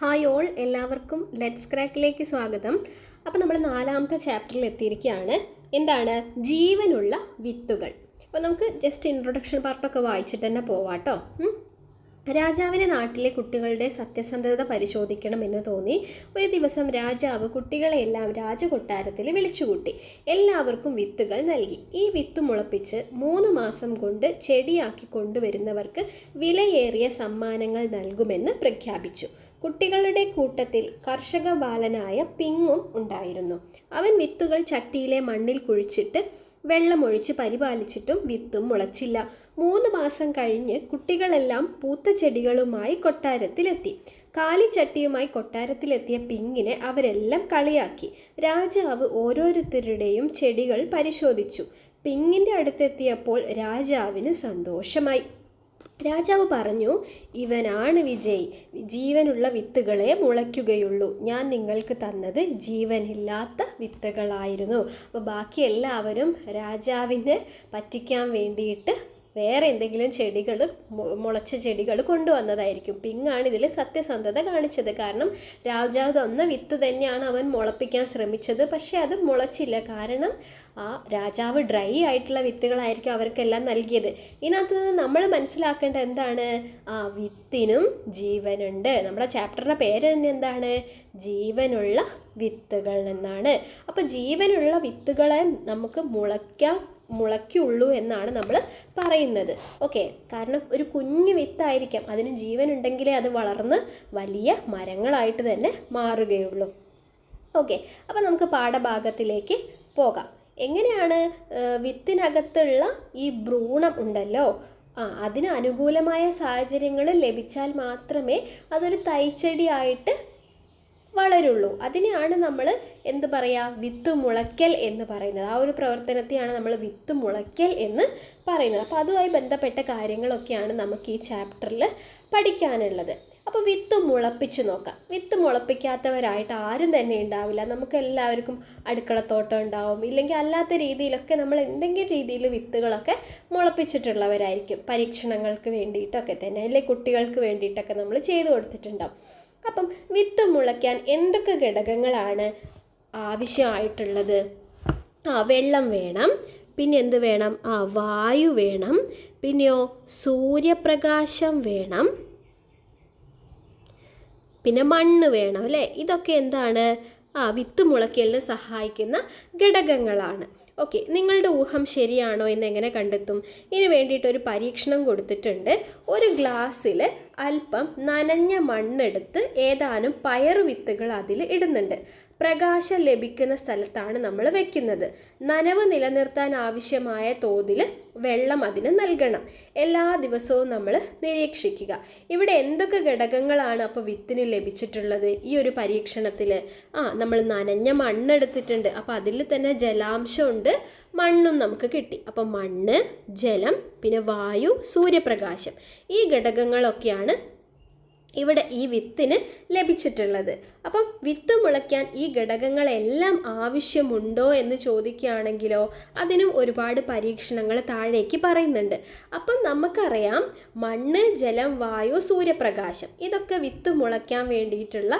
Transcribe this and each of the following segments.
Hi all, എല്ലാവർക്കും let's ക്രാക്കിലേക്ക് സ്വാഗതം. അപ്പോൾ നമ്മൾ 4ാമത്തെ ചാപ്റ്ററിൽ എത്തിയിരിക്കുകയാണ്. എന്താണ് ജീവനുള്ള വിത്തുകൾ. അപ്പോൾ നമുക്ക് ജസ്റ്റ് ഇൻട്രൊഡക്ഷൻ പാർട്ടൊക്കെ വായിച്ചിട്ട് തന്നെ പോവാട്ടോ. രാജാവിൻ്റെ നാട്ടിലെ കുട്ടികളുടെ സത്യസന്ധത പരിശോധിക്കണമെന്ന് തോന്നി. ഒരു ദിവസം രാജാവ് കുട്ടികളെയെല്ലാം രാജകൊട്ടാരത്തിൽ വിളിച്ചുകൂട്ടി. എല്ലാവർക്കും വിത്തുകൾ നൽകി. ഈ വിത്ത് മുളപ്പിച്ച് 3 മാസം കൊണ്ട് ചെടിയാക്കി കൊണ്ടുവരുന്നവർക്ക് വിലയേറിയ സമ്മാനങ്ങൾ നൽകുമെന്ന് പ്രഖ്യാപിച്ചു. കുട്ടികളുടെ കൂട്ടത്തിൽ കർഷക ബാലനായ പിങ്ങും ഉണ്ടായിരുന്നു. അവൻ വിത്തുകൾ ചട്ടിയിലെ മണ്ണിൽ കുഴിച്ചിട്ട് വെള്ളമൊഴിച്ച് പരിപാലിച്ചിട്ടും വിത്തും മുളച്ചില്ല. 3 മാസം കഴിഞ്ഞ് കുട്ടികളെല്ലാം പൂത്ത ചെടികളുമായി കൊട്ടാരത്തിലെത്തി. കാലിച്ചട്ടിയുമായി കൊട്ടാരത്തിലെത്തിയ പിങ്ങിനെ അവരെല്ലാം കളിയാക്കി. രാജാവ് ഓരോരുത്തരുടെയും ചെടികൾ പരിശോധിച്ചു. പിങ്ങിൻ്റെ അടുത്തെത്തിയപ്പോൾ രാജാവിന് സന്തോഷമായി. രാജാവ് പറഞ്ഞു, ഇവനാണ് വിജയ്. ജീവനുള്ള വിത്തുകളെ മുളയ്ക്കുകയുള്ളൂ. ഞാൻ നിങ്ങൾക്ക് തന്നത് ജീവനില്ലാത്ത വിത്തുകളായിരുന്നു. അപ്പോൾ ബാക്കി എല്ലാവരും രാജാവിനെ പറ്റിക്കാൻ വേണ്ടിയിട്ട് വേറെ എന്തെങ്കിലും ചെടികൾ, മുളച്ച ചെടികൾ കൊണ്ടുവന്നതായിരിക്കും. പിങ്ങാണ് ഇതിൽ സത്യസന്ധത കാണിച്ചത്. കാരണം രാജാവ് തന്ന വിത്ത് തന്നെയാണ് അവൻ മുളപ്പിക്കാൻ ശ്രമിച്ചത്. പക്ഷേ അത് മുളച്ചില്ല. കാരണം ആ രാജാവ് ഡ്രൈ ആയിട്ടുള്ള വിത്തുകളായിരിക്കും അവർക്കെല്ലാം നൽകിയത്. ഇതിനകത്ത് നമ്മൾ മനസ്സിലാക്കേണ്ടത് എന്താണ്? വിത്തിനും ജീവനുണ്ട്. നമ്മുടെ ചാപ്റ്ററിൻ്റെ പേര് തന്നെ എന്താണ്? ജീവനുള്ള വിത്തുകൾ എന്നാണ്. അപ്പോൾ ജീവനുള്ള വിത്തുകളെ നമുക്ക് മുളയ്ക്കുള്ളൂ എന്നാണ് നമ്മൾ പറയുന്നത്. ഓക്കെ, കാരണം ഒരു കുഞ്ഞു വിത്തായിരിക്കാം, അതിന് ജീവനുണ്ടെങ്കിലേ അത് വളർന്ന് വലിയ മരങ്ങളായിട്ട് തന്നെ മാറുകയുള്ളൂ. ഓക്കെ, അപ്പോൾ നമുക്ക് പാഠഭാഗത്തിലേക്ക് പോകാം. എങ്ങനെയാണ് വിത്തിനകത്തുള്ള ഈ ഭ്രൂണം ഉണ്ടല്ലോ, അതിന് അനുകൂലമായ സാഹചര്യങ്ങൾ ലഭിച്ചാൽ മാത്രമേ അതൊരു തൈച്ചെടിയായിട്ട് വളരുള്ളൂ. അതിനെയാണ് നമ്മൾ എന്ത് പറയുക? വിത്ത് മുളയ്ക്കൽ എന്ന് പറയുന്നത്. ആ ഒരു പ്രവർത്തനത്തെയാണ് നമ്മൾ വിത്ത് മുളയ്ക്കൽ എന്ന് പറയുന്നത്. അപ്പോൾ അതുമായി ബന്ധപ്പെട്ട കാര്യങ്ങളൊക്കെയാണ് നമുക്ക് ഈ ചാപ്റ്ററിൽ പഠിക്കാനുള്ളത്. അപ്പോൾ വിത്ത് മുളപ്പിച്ച് നോക്കാം. വിത്ത് മുളപ്പിക്കാത്തവരായിട്ട് ആരും തന്നെ ഉണ്ടാവില്ല. നമുക്ക് എല്ലാവർക്കും അടുക്കളത്തോട്ടം ഉണ്ടാവും, ഇല്ലെങ്കിൽ അല്ലാത്ത രീതിയിലൊക്കെ നമ്മൾ എന്തെങ്കിലും രീതിയിൽ വിത്തുകളൊക്കെ മുളപ്പിച്ചിട്ടുള്ളവരായിരിക്കും. പരീക്ഷണങ്ങൾക്ക് വേണ്ടിയിട്ടൊക്കെ തന്നെ, അല്ലെങ്കിൽ കുട്ടികൾക്ക് വേണ്ടിയിട്ടൊക്കെ നമ്മൾ ചെയ്തു കൊടുത്തിട്ടുണ്ടാവും. അപ്പം വിത്ത് മുളയ്ക്കാൻ എന്തൊക്കെ ഘടകങ്ങളാണ് ആവശ്യമായിട്ടുള്ളത്? വെള്ളം വേണം, പിന്നെ എന്ത് വേണം? വായു വേണം, പിന്നെയോ സൂര്യപ്രകാശം വേണം, പിന്നെ മണ്ണ് വേണം അല്ലേ? ഇതൊക്കെ എന്താണ്? വിത്ത് മുളയ്ക്കലിന് സഹായിക്കുന്ന ഘടകങ്ങളാണ്. ഓക്കെ, നിങ്ങളുടെ ഊഹം ശരിയാണോ എന്ന് എങ്ങനെ കണ്ടെത്തും? ഇതിന് വേണ്ടിയിട്ടൊരു പരീക്ഷണം കൊടുത്തിട്ടുണ്ട്. ഒരു ഗ്ലാസ്സിൽ അല്പം നനഞ്ഞ മണ്ണെടുത്ത് ഏതാനും പയറു വിത്തുകൾ അതിൽ ഇടുന്നുണ്ട്. പ്രകാശം ലഭിക്കുന്ന സ്ഥലത്താണ് നമ്മൾ വെക്കുന്നത്. നനവ് നിലനിർത്താൻ ആവശ്യമായ തോതിൽ വെള്ളം അതിന് നൽകണം. എല്ലാ ദിവസവും നമ്മൾ നിരീക്ഷിക്കുക. ഇവിടെ എന്തൊക്കെ ഘടകങ്ങളാണ് അപ്പോൾ വിത്തിന് ലഭിച്ചിട്ടുള്ളത് ഈ ഒരു പരീക്ഷണത്തിൽ? നമ്മൾ നനഞ്ഞ മണ്ണെടുത്തിട്ടുണ്ട്. അപ്പോൾ അതിൽ തന്നെ ജലാംശമുണ്ട്, മണ്ണും നമുക്ക് കിട്ടി. അപ്പം മണ്ണ്, ജലം, പിന്നെ വായു, സൂര്യപ്രകാശം, ഈ ഘടകങ്ങളൊക്കെയാണ് ഇവിടെ ഈ വിത്തിന് ലഭിച്ചിട്ടുള്ളത്. അപ്പം വിത്ത് മുളയ്ക്കാൻ ഈ ഘടകങ്ങളെല്ലാം ആവശ്യമുണ്ടോ എന്ന് ചോദിക്കുകയാണെങ്കിലോ അതിനും ഒരുപാട് പരീക്ഷണങ്ങൾ താഴേക്ക് പറയുന്നുണ്ട്. അപ്പം നമുക്കറിയാം, മണ്ണ്, ജലം, വായു, സൂര്യപ്രകാശം, ഇതൊക്കെ വിത്ത് മുളയ്ക്കാൻ വേണ്ടിയിട്ടുള്ള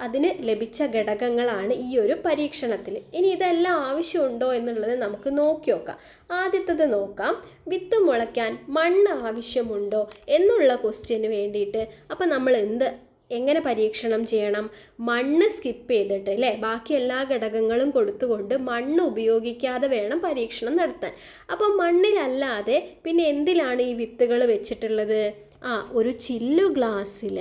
അതിന് ലഭിച്ച ഘടകങ്ങളാണ് ഈ ഒരു പരീക്ഷണത്തിൽ. ഇനി ഇതെല്ലാം ആവശ്യമുണ്ടോ എന്നുള്ളത് നമുക്ക് നോക്കി നോക്കാം. ആദ്യത്തത് നോക്കാം. വിത്ത് മുളയ്ക്കാൻ മണ്ണ് ആവശ്യമുണ്ടോ എന്നുള്ള ക്വസ്റ്റ്യന് വേണ്ടിയിട്ട് അപ്പം നമ്മൾ എങ്ങനെ പരീക്ഷണം ചെയ്യണം? മണ്ണ് സ്കിപ്പ് ചെയ്തിട്ട് അല്ലേ, ബാക്കി എല്ലാ ഘടകങ്ങളും കൊടുത്തുകൊണ്ട് മണ്ണ് ഉപയോഗിക്കാതെ വേണം പരീക്ഷണം നടത്താൻ. അപ്പം മണ്ണിലല്ലാതെ പിന്നെ എന്തിലാണ് ഈ വിത്തുകൾ വെച്ചിട്ടുള്ളത്? ഒരു ചില്ലു ഗ്ലാസ്സിൽ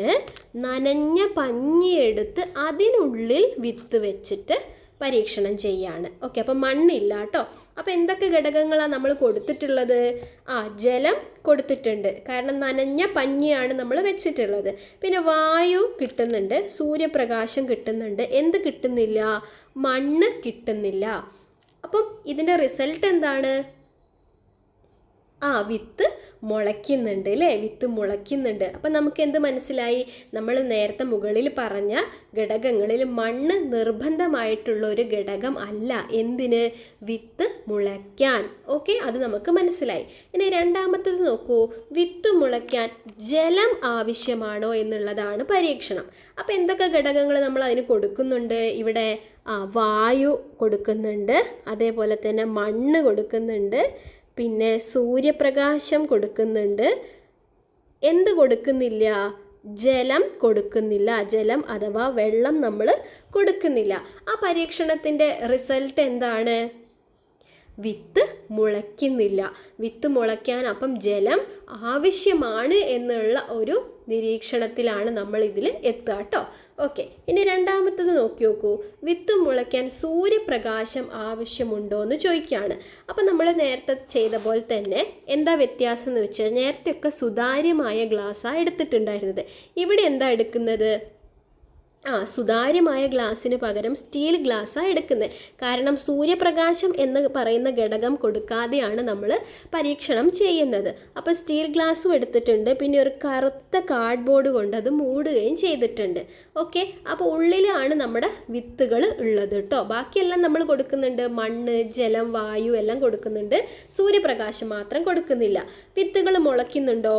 നനഞ്ഞ പഞ്ഞിയെടുത്ത് അതിനുള്ളിൽ വിത്ത് വെച്ചിട്ട് പരീക്ഷണം ചെയ്യാണ്. ഓക്കെ, അപ്പം മണ്ണില്ല കേട്ടോ. അപ്പോൾ എന്തൊക്കെ ഘടകങ്ങളാണ് നമ്മൾ കൊടുത്തിട്ടുള്ളത്? ജലം കൊടുത്തിട്ടുണ്ട്, കാരണം നനഞ്ഞ പഞ്ഞിയാണ് നമ്മൾ വെച്ചിട്ടുള്ളത്. പിന്നെ വായു കിട്ടുന്നുണ്ട്, സൂര്യപ്രകാശം കിട്ടുന്നുണ്ട്. എന്ത് കിട്ടുന്നില്ല? മണ്ണ് കിട്ടുന്നില്ല. അപ്പം ഇതിൻ്റെ റിസൾട്ട് എന്താണ്? വിത്ത് മുളയ്ക്കുന്നുണ്ട് അല്ലേ, വിത്ത് മുളയ്ക്കുന്നുണ്ട്. അപ്പം നമുക്ക് എന്ത് മനസ്സിലായി? നമ്മൾ നേരത്തെ മുകളിൽ പറഞ്ഞ ഘടകങ്ങളിൽ മണ്ണ് നിർബന്ധമായിട്ടുള്ള ഒരു ഘടകം അല്ല. എന്തിന്? വിത്ത് മുളയ്ക്കാൻ. ഓക്കെ, അത് നമുക്ക് മനസ്സിലായി. ഇനി രണ്ടാമത്തേത് നോക്കൂ, വിത്ത് മുളയ്ക്കാൻ ജലം ആവശ്യമാണോ എന്നുള്ളതാണ് പരീക്ഷണം. അപ്പം എന്തൊക്കെ ഘടകങ്ങൾ നമ്മൾ അതിന് കൊടുക്കുന്നുണ്ട്? ഇവിടെ വായു കൊടുക്കുന്നുണ്ട്, അതേപോലെ തന്നെ മണ്ണ് കൊടുക്കുന്നുണ്ട്, പിന്നെ സൂര്യപ്രകാശം കൊടുക്കുന്നുണ്ട്. എന്ത് കൊടുക്കുന്നില്ല? ജലം കൊടുക്കുന്നില്ല. ജലം അഥവാ വെള്ളം നമ്മൾ കൊടുക്കുന്നില്ല. ആ പരീക്ഷണത്തിൻ്റെ റിസൾട്ട് എന്താണ്? വിത്ത് മുളയ്ക്കുന്നില്ല. വിത്ത് മുളയ്ക്കാൻ അപ്പം ജലം ആവശ്യമാണ് എന്നുള്ള ഒരു നിരീക്ഷണത്തിലാണ് നമ്മൾ ഇതിൽ എത്തുക കേട്ടോ. ഓക്കെ, ഇനി രണ്ടാമത്തത് നോക്കി നോക്കൂ, വിത്ത് മുളയ്ക്കാൻ സൂര്യപ്രകാശം ആവശ്യമുണ്ടോ എന്ന് ചോദിക്കുകയാണ്. അപ്പം നമ്മൾ നേരത്തെ ചെയ്ത പോലെ തന്നെ എന്താ വ്യത്യാസം എന്ന് വെച്ചാൽ, നേരത്തെയൊക്കെ സുതാര്യമായ ഗ്ലാസ്സാണ് എടുത്തിട്ടുണ്ടായിരുന്നത്. ഇവിടെ എന്താ എടുക്കുന്നത്? സുതാര്യമായ ഗ്ലാസ്സിന് പകരം സ്റ്റീൽ ഗ്ലാസ്സാണ് എടുക്കുന്നത്. കാരണം സൂര്യപ്രകാശം എന്ന് പറയുന്ന ഘടകം കൊടുക്കാതെയാണ് നമ്മൾ പരീക്ഷണം ചെയ്യുന്നത്. അപ്പോൾ സ്റ്റീൽ ഗ്ലാസ്സും എടുത്തിട്ടുണ്ട്, പിന്നെ ഒരു കറുത്ത കാർഡ്ബോർഡ് കൊണ്ട് അത് മൂടുകയും ചെയ്തിട്ടുണ്ട്. ഓക്കെ, അപ്പോൾ ഉള്ളിലാണ് നമ്മുടെ വിത്തുകൾ ഉള്ളത് കേട്ടോ. ബാക്കിയെല്ലാം നമ്മൾ കൊടുക്കുന്നുണ്ട്, മണ്ണ്, ജലം, വായു എല്ലാം കൊടുക്കുന്നുണ്ട്, സൂര്യപ്രകാശം മാത്രം കൊടുക്കുന്നില്ല. വിത്തുകൾ മുളയ്ക്കുന്നുണ്ടോ?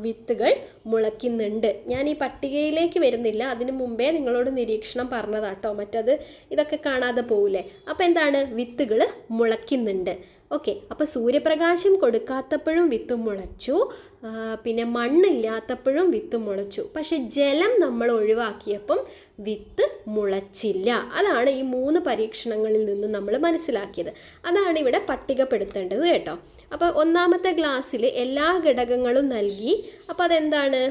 വിത്തുകൾ മുളയ്ക്കുന്നുണ്ട്. ഞാൻ ഈ പട്ടികയിലേക്ക് വരുന്നില്ല, അതിനു മുമ്പേ നിങ്ങളോട് നിരീക്ഷണം പറഞ്ഞതാട്ടോ, മറ്റത് ഇതൊക്കെ കാണാതെ പോവില്ലേ. അപ്പോൾ എന്താണ്? വിത്തുകൾ മുളയ്ക്കുന്നുണ്ട്. ഓക്കെ, അപ്പോൾ സൂര്യപ്രകാശം കൊടുക്കാത്തപ്പോഴും വിത്ത് മുളച്ചു, പിന്നെ മണ്ണില്ലാത്തപ്പോഴും വിത്ത് മുളച്ചു. പക്ഷെ ജലം നമ്മൾ ഒഴിവാക്കിയപ്പം വിത്ത് മുളച്ചില്ല. അതാണ് ഈ 3 പരീക്ഷണങ്ങളിൽ നിന്നും നമ്മൾ മനസ്സിലാക്കിയത്. അതാണ് ഇവിടെ പട്ടികപ്പെടുത്തേണ്ടത് കേട്ടോ. അപ്പോൾ ഒന്നാമത്തെ ഗ്ലാസ്സിൽ എല്ലാ ഘടകങ്ങളും നൽകി. അപ്പോൾ അതെന്താണ്?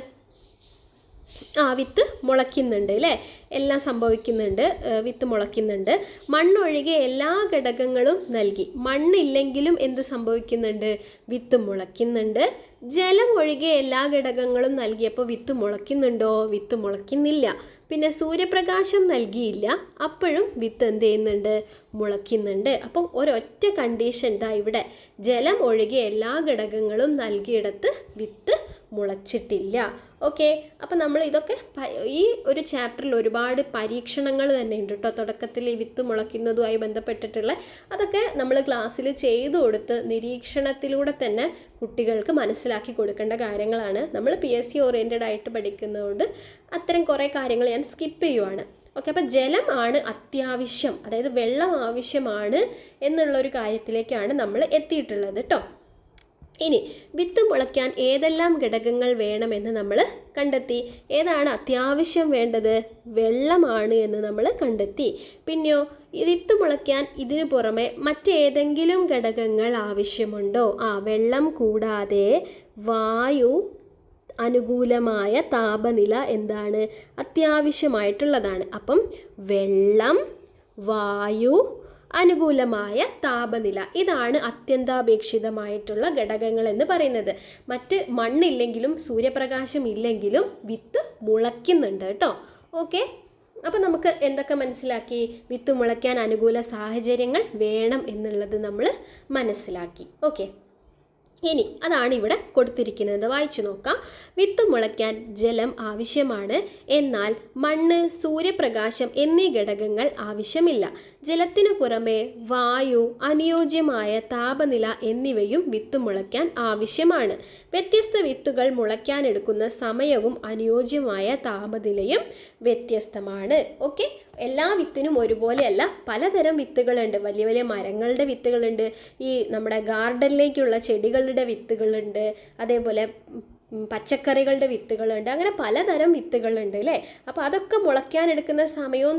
വിത്ത് മുളയ്ക്കുന്നുണ്ട് അല്ലേ, എല്ലാം സംഭവിക്കുന്നുണ്ട്, വിത്ത് മുളയ്ക്കുന്നുണ്ട്. മണ്ണൊഴികെ എല്ലാ ഘടകങ്ങളും നൽകി. മണ്ണില്ലെങ്കിലും എന്ത് സംഭവിക്കുന്നുണ്ട്? വിത്ത് മുളയ്ക്കുന്നുണ്ട്. ജലം ഒഴികെ എല്ലാ ഘടകങ്ങളും നൽകിയപ്പോൾ വിത്ത് മുളയ്ക്കുന്നുണ്ടോ? വിത്ത് മുളയ്ക്കുന്നില്ല. പിന്നെ സൂര്യപ്രകാശം നൽകിയില്ല, അപ്പോഴും വിത്ത് എന്ത് ചെയ്യുന്നുണ്ട്? മുളയ്ക്കുന്നുണ്ട്. അപ്പം ഒരൊറ്റ കണ്ടീഷൻ ഇതാ ഇവിടെ, ജലം ഒഴികെ എല്ലാ ഘടകങ്ങളും നൽകിയിടത്ത് വിത്ത് മുളച്ചിട്ടില്ല. ഓക്കെ, അപ്പം നമ്മൾ ഇതൊക്കെ ഈ ഒരു ചാപ്റ്ററിൽ ഒരുപാട് പരീക്ഷണങ്ങൾ തന്നെ ഉണ്ട് കേട്ടോ. തുടക്കത്തിൽ ഈ വിത്ത് മുളയ്ക്കുന്നതുമായി ബന്ധപ്പെട്ടിട്ടുള്ള അതൊക്കെ നമ്മൾ ക്ലാസ്സിൽ ചെയ്തു കൊടുത്ത് നിരീക്ഷണത്തിലൂടെ തന്നെ കുട്ടികൾക്ക് മനസ്സിലാക്കി കൊടുക്കേണ്ട കാര്യങ്ങളാണ്. നമ്മൾ PSC ഓറിയൻറ്റഡ് ആയിട്ട് പഠിക്കുന്നതുകൊണ്ട് അത്തരം കുറേ കാര്യങ്ങൾ ഞാൻ സ്കിപ്പ് ചെയ്യുവാണ്. ഓക്കെ, അപ്പോൾ ജലം ആണ് അത്യാവശ്യം, അതായത് വെള്ളം ആവശ്യമാണ് എന്നുള്ളൊരു കാര്യത്തിലേക്കാണ് നമ്മൾ എത്തിയിട്ടുള്ളത് കേട്ടോ. ഇനി വിത്ത് മുളയ്ക്കാൻ ഏതെല്ലാം ഘടകങ്ങൾ വേണമെന്ന് നമ്മൾ കണ്ടെത്തി. ഏതാണ് അത്യാവശ്യം വേണ്ടത്? വെള്ളമാണ് എന്ന് നമ്മൾ കണ്ടെത്തി. പിന്നെയോ വിത്ത് മുളയ്ക്കാൻ ഇതിനു പുറമെ മറ്റേതെങ്കിലും ഘടകങ്ങൾ ആവശ്യമുണ്ടോ? വെള്ളം കൂടാതെ വായു, അനുകൂലമായ താപനില എന്താണ്? അത്യാവശ്യമായിട്ടുള്ളതാണ്. അപ്പം വെള്ളം, വായു, അനുകൂലമായ താപനില, ഇതാണ് അത്യന്താപേക്ഷിതമായിട്ടുള്ള ഘടകങ്ങൾ എന്ന് പറയുന്നത്. മറ്റ് മണ്ണില്ലെങ്കിലും സൂര്യപ്രകാശം ഇല്ലെങ്കിലും വിത്ത് മുളയ്ക്കുന്നുണ്ട് കേട്ടോ. ഓക്കെ, അപ്പോൾ നമുക്ക് എന്തൊക്കെ മനസ്സിലാക്കി? വിത്ത് മുളയ്ക്കാൻ അനുകൂല സാഹചര്യങ്ങൾ വേണം എന്നുള്ളത് നമ്മൾ മനസ്സിലാക്കി. ഓക്കെ, ഇനി അതാണ് ഇവിടെ കൊടുത്തിരിക്കുന്നത്, വായിച്ചു നോക്കാം. വിത്ത് മുളയ്ക്കാൻ ജലം ആവശ്യമാണ്, എന്നാൽ മണ്ണ്, സൂര്യപ്രകാശം എന്നീ ഘടകങ്ങൾ ആവശ്യമില്ല. ജലത്തിനു പുറമെ വായു, അനുയോജ്യമായ താപനില എന്നിവയും വിത്ത് മുളയ്ക്കാൻ ആവശ്യമാണ്. വ്യത്യസ്ത വിത്തുകൾ മുളയ്ക്കാനെടുക്കുന്ന സമയവും അനുയോജ്യമായ താപനിലയും വ്യത്യസ്തമാണ്. ഓക്കെ, എല്ലാ വിത്തിനും ഒരുപോലെയല്ല, പലതരം വിത്തുകളുണ്ട്. വലിയ വലിയ മരങ്ങളുടെ വിത്തുകളുണ്ട്, ഈ നമ്മുടെ ഗാർഡനിലേക്കുള്ള ചെടികളുടെ വിത്തുകളുണ്ട്, അതേപോലെ പച്ചക്കറികളുടെ വിത്തുകളുണ്ട്, അങ്ങനെ പലതരം വിത്തുകളുണ്ട് അല്ലേ. അപ്പോൾ അതൊക്കെ മുളയ്ക്കാനെടുക്കുന്ന സമയവും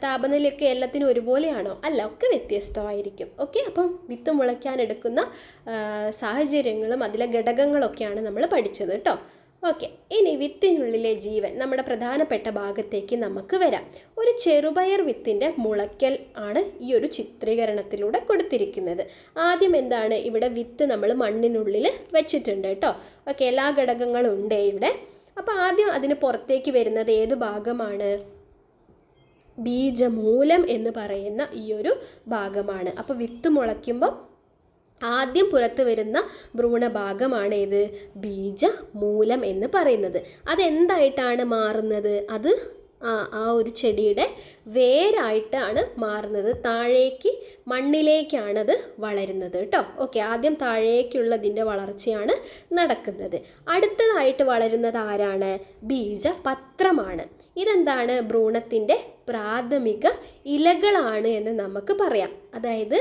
താപനിലയൊക്കെ എല്ലാത്തിനും ഒരുപോലെയാണോ? അല്ല, ഒക്കെ വ്യത്യസ്തമായിരിക്കും. ഓക്കെ, അപ്പം വിത്ത് മുളയ്ക്കാനെടുക്കുന്ന സാഹചര്യങ്ങളും അതിലെ ഘടകങ്ങളൊക്കെയാണ് നമ്മൾ പഠിച്ചത് കേട്ടോ. ഓക്കെ, ഇനി വിത്തിനുള്ളിലെ ജീവൻ, നമ്മുടെ പ്രധാനപ്പെട്ട ഭാഗത്തേക്ക് നമുക്ക് വരാം. ഒരു ചെറുപയർ വിത്തിൻ്റെ മുളയ്ക്കൽ ആണ് ഈ ഒരു ചിത്രീകരണത്തിലൂടെ കൊടുത്തിരിക്കുന്നത്. ആദ്യം എന്താണ്? ഇവിടെ വിത്ത് നമ്മൾ മണ്ണിനുള്ളിൽ വെച്ചിട്ടുണ്ട് കേട്ടോ. ഓക്കെ, എല്ലാ ഘടകങ്ങളും ഉണ്ട് ഇവിടെ. അപ്പോൾ ആദ്യം അതിന് പുറത്തേക്ക് വരുന്നത് ഏത് ഭാഗമാണ്? ബീജമൂലം എന്ന് പറയുന്ന ഈ ഒരു ഭാഗമാണ്. അപ്പോൾ വിത്ത് മുളയ്ക്കുമ്പോൾ ആദ്യം പുറത്തു വരുന്ന ഭ്രൂണഭാഗമാണ് ഇത് ബീജമൂലം എന്ന് പറയുന്നത്. അതെന്തായിട്ടാണ് മാറുന്നത്? അത് ആ ഒരു ചെടിയുടെ വേരായിട്ടാണ് മാറുന്നത്. താഴേക്ക് മണ്ണിലേക്കാണത് വളരുന്നത് കേട്ടോ. ഓക്കെ, ആദ്യം താഴേക്കുള്ളതിൻ്റെ വളർച്ചയാണ് നടക്കുന്നത്. അടുത്തതായിട്ട് വളരുന്നത് ആരാണ്? ബീജപത്രമാണ്. ഇതെന്താണ്? ഭ്രൂണത്തിൻ്റെ പ്രാഥമിക ഇലകളാണ് എന്ന് നമുക്ക് പറയാം. അതായത്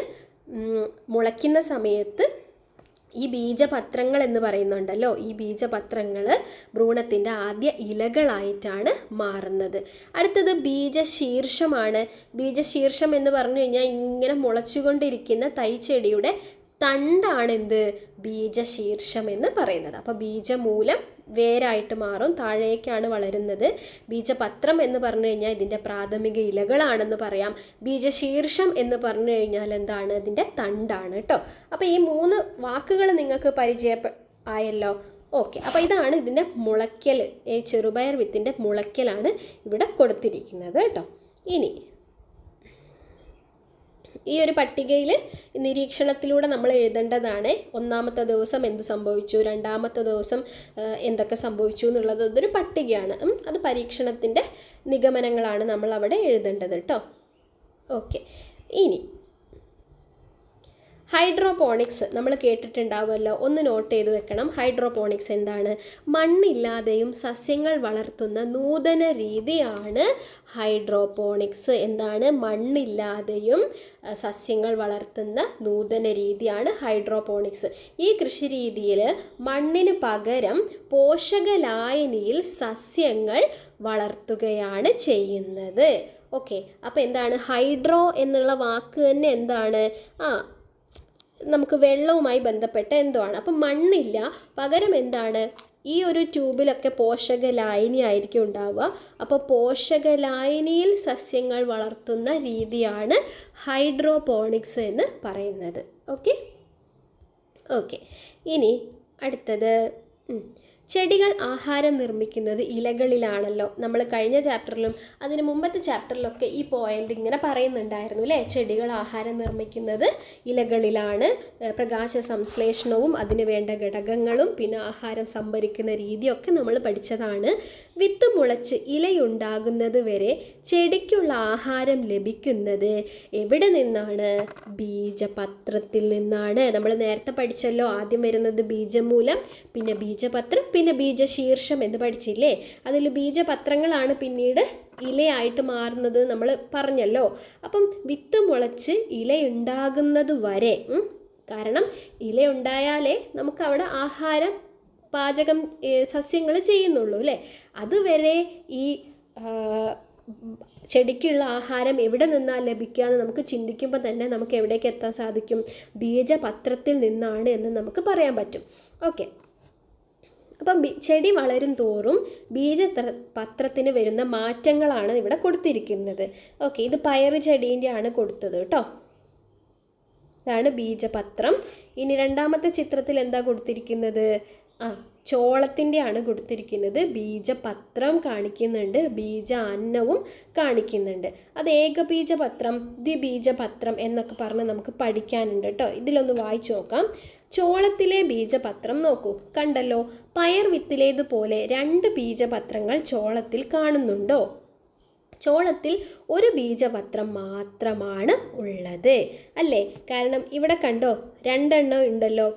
മുളയ്ക്കുന്ന സമയത്ത് ഈ ബീജപത്രങ്ങൾ എന്ന് പറയുന്നുണ്ടല്ലോ, ഈ ബീജപത്രങ്ങൾ ഭ്രൂണത്തിൻ്റെ ആദ്യ ഇലകളായിട്ടാണ് മാറുന്നത്. അടുത്തത് ബീജശീർഷമാണ്. ബീജശീർഷം എന്ന് പറഞ്ഞു കഴിഞ്ഞാൽ ഇങ്ങനെ മുളച്ചുകൊണ്ടിരിക്കുന്ന തൈച്ചെടിയുടെ തണ്ടാണ് എന്ത്? ബീജശീർഷം എന്ന് പറയുന്നത്. അപ്പോൾ ബീജമൂലം വേരായിട്ട് മാറും, താഴേക്കാണ് വളരുന്നത്. ബീജപത്രം എന്ന് പറഞ്ഞു കഴിഞ്ഞാൽ ഇതിൻ്റെ പ്രാഥമിക ഇലകളാണെന്ന് പറയാം. ബീജശീർഷം എന്ന് പറഞ്ഞു കഴിഞ്ഞാൽ എന്താണ്? ഇതിൻ്റെ തണ്ടാണ് കേട്ടോ. അപ്പോൾ ഈ 3 വാക്കുകൾ നിങ്ങൾക്ക് ആയല്ലോ. ഓക്കെ, അപ്പോൾ ഇതാണ് ഇതിൻ്റെ മുളയ്ക്കൽ. ഈ ചെറുപയർ വിത്തിൻ്റെ മുളയ്ക്കലാണ് ഇവിടെ കൊടുത്തിരിക്കുന്നത് കേട്ടോ. ഇനി ഈ ഒരു പട്ടികയിൽ നിരീക്ഷണത്തിലൂടെ നമ്മൾ എഴുതേണ്ടതാണ്. 1ാമത്തെ ദിവസം എന്ത് സംഭവിച്ചു, 2ാമത്തെ ദിവസം എന്തൊക്കെ സംഭവിച്ചു എന്നുള്ളത് അതൊരു പട്ടികയാണ്. അത് പരീക്ഷണത്തിൻ്റെ നിഗമനങ്ങളാണ് നമ്മൾ അവിടെ എഴുതേണ്ടത് കേട്ടോ. ഓക്കെ, ഇനി ഹൈഡ്രോപോണിക്സ് നമ്മൾ കേട്ടിട്ടുണ്ടാവുമല്ലോ, ഒന്ന് നോട്ട് ചെയ്ത് വെക്കണം. ഹൈഡ്രോപോണിക്സ് എന്താണ്? മണ്ണില്ലാതെയും സസ്യങ്ങൾ വളർത്തുന്ന നൂതന രീതിയാണ് ഹൈഡ്രോപോണിക്സ്. എന്താണ്? മണ്ണില്ലാതെയും സസ്യങ്ങൾ വളർത്തുന്ന നൂതന രീതിയാണ് ഹൈഡ്രോപോണിക്സ്. ഈ കൃഷി രീതിയിൽ മണ്ണിന് പകരം പോഷകലായനിയിൽ സസ്യങ്ങൾ വളർത്തുകയാണ് ചെയ്യുന്നത്. ഓക്കെ, അപ്പോൾ എന്താണ് ഹൈഡ്രോ എന്നുള്ള വാക്ക് തന്നെ എന്താണ്? നമുക്ക് വെള്ളവുമായി ബന്ധപ്പെട്ട എന്തോ ആണ്. അപ്പം മണ്ണില്ല, പകരം എന്താണ്? ഈ ഒരു ട്യൂബിലൊക്കെ പോഷകലായനി ആയിരിക്കും ഉണ്ടാവുക. അപ്പോൾ പോഷകലായനിയിൽ സസ്യങ്ങൾ വളർത്തുന്ന രീതിയാണ് ഹൈഡ്രോപോണിക്സ് എന്ന് പറയുന്നത്. ഓക്കെ ഓക്കെ ഇനി അടുത്തത് ചെടികൾ ആഹാരം നിർമ്മിക്കുന്നത് ഇലകളിലാണല്ലോ. നമ്മൾ കഴിഞ്ഞ ചാപ്റ്ററിലും അതിന് മുമ്പത്തെ ചാപ്റ്ററിലൊക്കെ ഈ പോയിന്റ് ഇങ്ങനെ പറയുന്നുണ്ടായിരുന്നു അല്ലേ? ചെടികൾ ആഹാരം നിർമ്മിക്കുന്നത് ഇലകളിലാണ്. പ്രകാശ സംശ്ലേഷണവും അതിന് വേണ്ട ഘടകങ്ങളും പിന്നെ ആഹാരം സംഭരിക്കുന്ന രീതിയൊക്കെ നമ്മൾ പഠിച്ചതാണ്. വിത്ത് മുളച്ച് ഇലയുണ്ടാകുന്നത് വരെ ചെടിക്കുള്ള ആഹാരം ലഭിക്കുന്നത് എവിടെ നിന്നാണ്? ബീജപത്രത്തിൽ നിന്നാണ്. നമ്മൾ നേരത്തെ പഠിച്ചല്ലോ, ആദ്യം വരുന്നത് ബീജമൂലം, പിന്നെ ബീജപത്രം, പിന്നെ ബീജശീർഷം എന്ന് പഠിച്ചില്ലേ? അതിൽ ബീജപത്രങ്ങളാണ് പിന്നീട് ഇലയായിട്ട് മാറുന്നത് നമ്മൾ പറഞ്ഞല്ലോ. അപ്പം വിത്ത് മുളച്ച് ഇലയുണ്ടാകുന്നത് വരെ, കാരണം ഇല ഉണ്ടായാലേ നമുക്ക് അവിടെ ആഹാരം പാചകം സസ്യങ്ങൾ ചെയ്യുന്നുള്ളൂ അല്ലേ? അതുവരെ ഈ ചെടിക്കുള്ള ആഹാരം എവിടെ നിന്നാണ് ലഭിക്കുക എന്ന് നമുക്ക് ചിന്തിക്കുമ്പോൾ തന്നെ നമുക്ക് എവിടേക്ക് എത്താൻ സാധിക്കും? ബീജപത്രത്തിൽ നിന്നാണ് എന്ന് നമുക്ക് പറയാൻ പറ്റും. ഓക്കെ, അപ്പം ചെടി വളരും തോറും ബീജപത്രത്തിന് വരുന്ന മാറ്റങ്ങളാണ് ഇവിടെ കൊടുത്തിരിക്കുന്നത്. ഓക്കെ, ഇത് പയറ് ചെടീൻ്റെ ആണ് കൊടുത്തത് കേട്ടോ. ഇതാണ് ബീജപത്രം. ഇനി 2ാമത്തെ ചിത്രത്തിൽ എന്താ കൊടുത്തിരിക്കുന്നത്? ചോളത്തിൻ്റെ ആണ് കൊടുത്തിരിക്കുന്നത്. ബീജപത്രം കാണിക്കുന്നുണ്ട്, ബീജാന്നവും കാണിക്കുന്നുണ്ട്. അത് ഏകബീജപത്രം, ദ്വിബീജപത്രം എന്നൊക്കെ പറഞ്ഞ് നമുക്ക് പഠിക്കാനുണ്ട് കേട്ടോ. ഇതിലൊന്ന് വായിച്ചു നോക്കാം. ചോളത്തിലെ ബീജപത്രം നോക്കൂ, കണ്ടല്ലോ. പയർ വിത്തിലേതുപോലെ 2 ബീജപത്രങ്ങൾ ചോളത്തിൽ കാണുന്നുണ്ടോ? ചോളത്തിൽ ഒരു ബീജപത്രം മാത്രമാണ് ഉള്ളത് അല്ലേ? കാരണം ഇവിടെ കണ്ടോ 2 എണ്ണം ഉണ്ടല്ലോ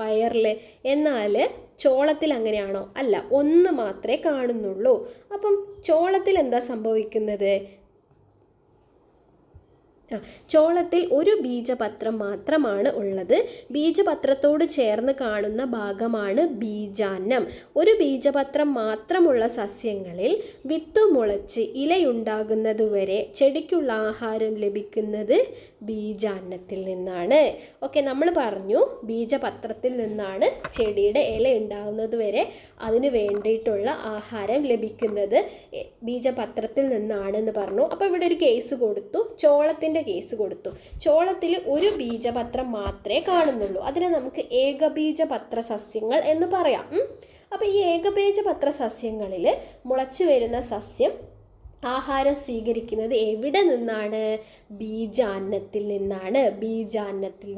പയറിൽ. എന്നാൽ ചോളത്തിൽ അങ്ങനെയാണോ? അല്ല, 1 മാത്രമേ കാണുന്നുള്ളൂ. അപ്പം ചോളത്തിൽ എന്താ സംഭവിക്കുന്നത്? ചോളത്തിൽ ഒരു ബീജപത്രം മാത്രമാണ് ഉള്ളത്. ബീജപത്രത്തോട് ചേർന്ന് കാണുന്ന ഭാഗമാണ് ബീജാന്നം. ഒരു ബീജപത്രം മാത്രമുള്ള സസ്യങ്ങളിൽ വിത്ത് മുളച്ച് ഇലയുണ്ടാകുന്നതുവരെ ചെടിക്കുള്ള ആഹാരം ലഭിക്കുന്നത് ബീജാന്നത്തിൽ നിന്നാണ്. ഓക്കെ, നമ്മൾ പറഞ്ഞു ബീജപത്രത്തിൽ നിന്നാണ് ചെടിയുടെ ഇല ഉണ്ടാകുന്നത് വരെ അതിന് വേണ്ടിയിട്ടുള്ള ആഹാരം ലഭിക്കുന്നത് ബീജപത്രത്തിൽ നിന്നാണെന്ന് പറഞ്ഞു. അപ്പോൾ ഇവിടെ ഒരു കേസ് കൊടുത്തു, ചോളത്തിൻ്റെ കേസ് കൊടുത്തു. ചോളത്തിൽ ഒരു ബീജപത്രം മാത്രമേ കാണുന്നുള്ളൂ. അതിനെ നമുക്ക് ഏകബീജപത്ര സസ്യങ്ങൾ എന്ന് പറയാം. അപ്പോൾ ഈ ഏകബീജപത്ര സസ്യങ്ങളിൽ മുളച്ചു വരുന്ന സസ്യം ആഹാരം സ്വീകരിക്കുന്നത് എവിടെ നിന്നാണ്? ബീജാന്നത്തിൽ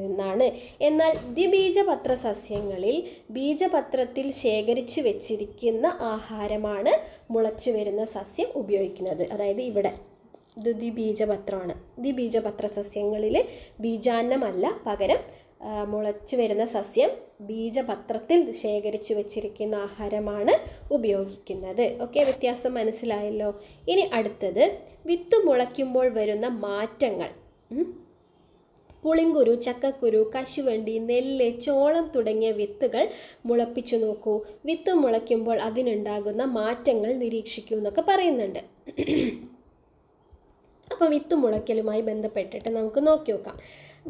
നിന്നാണ്. എന്നാൽ ദ്വിബീജപത്ര സസ്യങ്ങളിൽ ബീജപത്രത്തിൽ ശേഖരിച്ചു വെച്ചിരിക്കുന്ന ആഹാരമാണ് മുളച്ചു വരുന്ന സസ്യം ഉപയോഗിക്കുന്നത്. അതായത് ഇവിടെ ഇത് ദ്വിബീജപത്രമാണ്. ദ്വിബീജപത്ര സസ്യങ്ങളിൽ ബീജാന്നമല്ല, പകരം മുളച്ചു വരുന്ന സസ്യം ബീജപത്രത്തിൽ ശേഖരിച്ചു വെച്ചിരിക്കുന്ന ആഹാരമാണ് ഉപയോഗിക്കുന്നത്. ഓക്കെ, വ്യത്യാസം മനസ്സിലായല്ലോ. ഇനി അടുത്തത് വിത്ത് മുളയ്ക്കുമ്പോൾ വരുന്ന മാറ്റങ്ങൾ. പുളിങ്കുരു, ചക്കക്കുരു, കശുവണ്ടി, നെല്ല്, ചോളം തുടങ്ങിയ വിത്തുകൾ മുളപ്പിച്ചു നോക്കൂ. വിത്ത് മുളയ്ക്കുമ്പോൾ അതിനുണ്ടാകുന്ന മാറ്റങ്ങൾ നിരീക്ഷിക്കൂ എന്നൊക്കെ പറയുന്നുണ്ട്. അപ്പോൾ വിത്ത് മുളയ്ക്കലുമായി ബന്ധപ്പെട്ടിട്ട് നമുക്ക് നോക്കി നോക്കാം.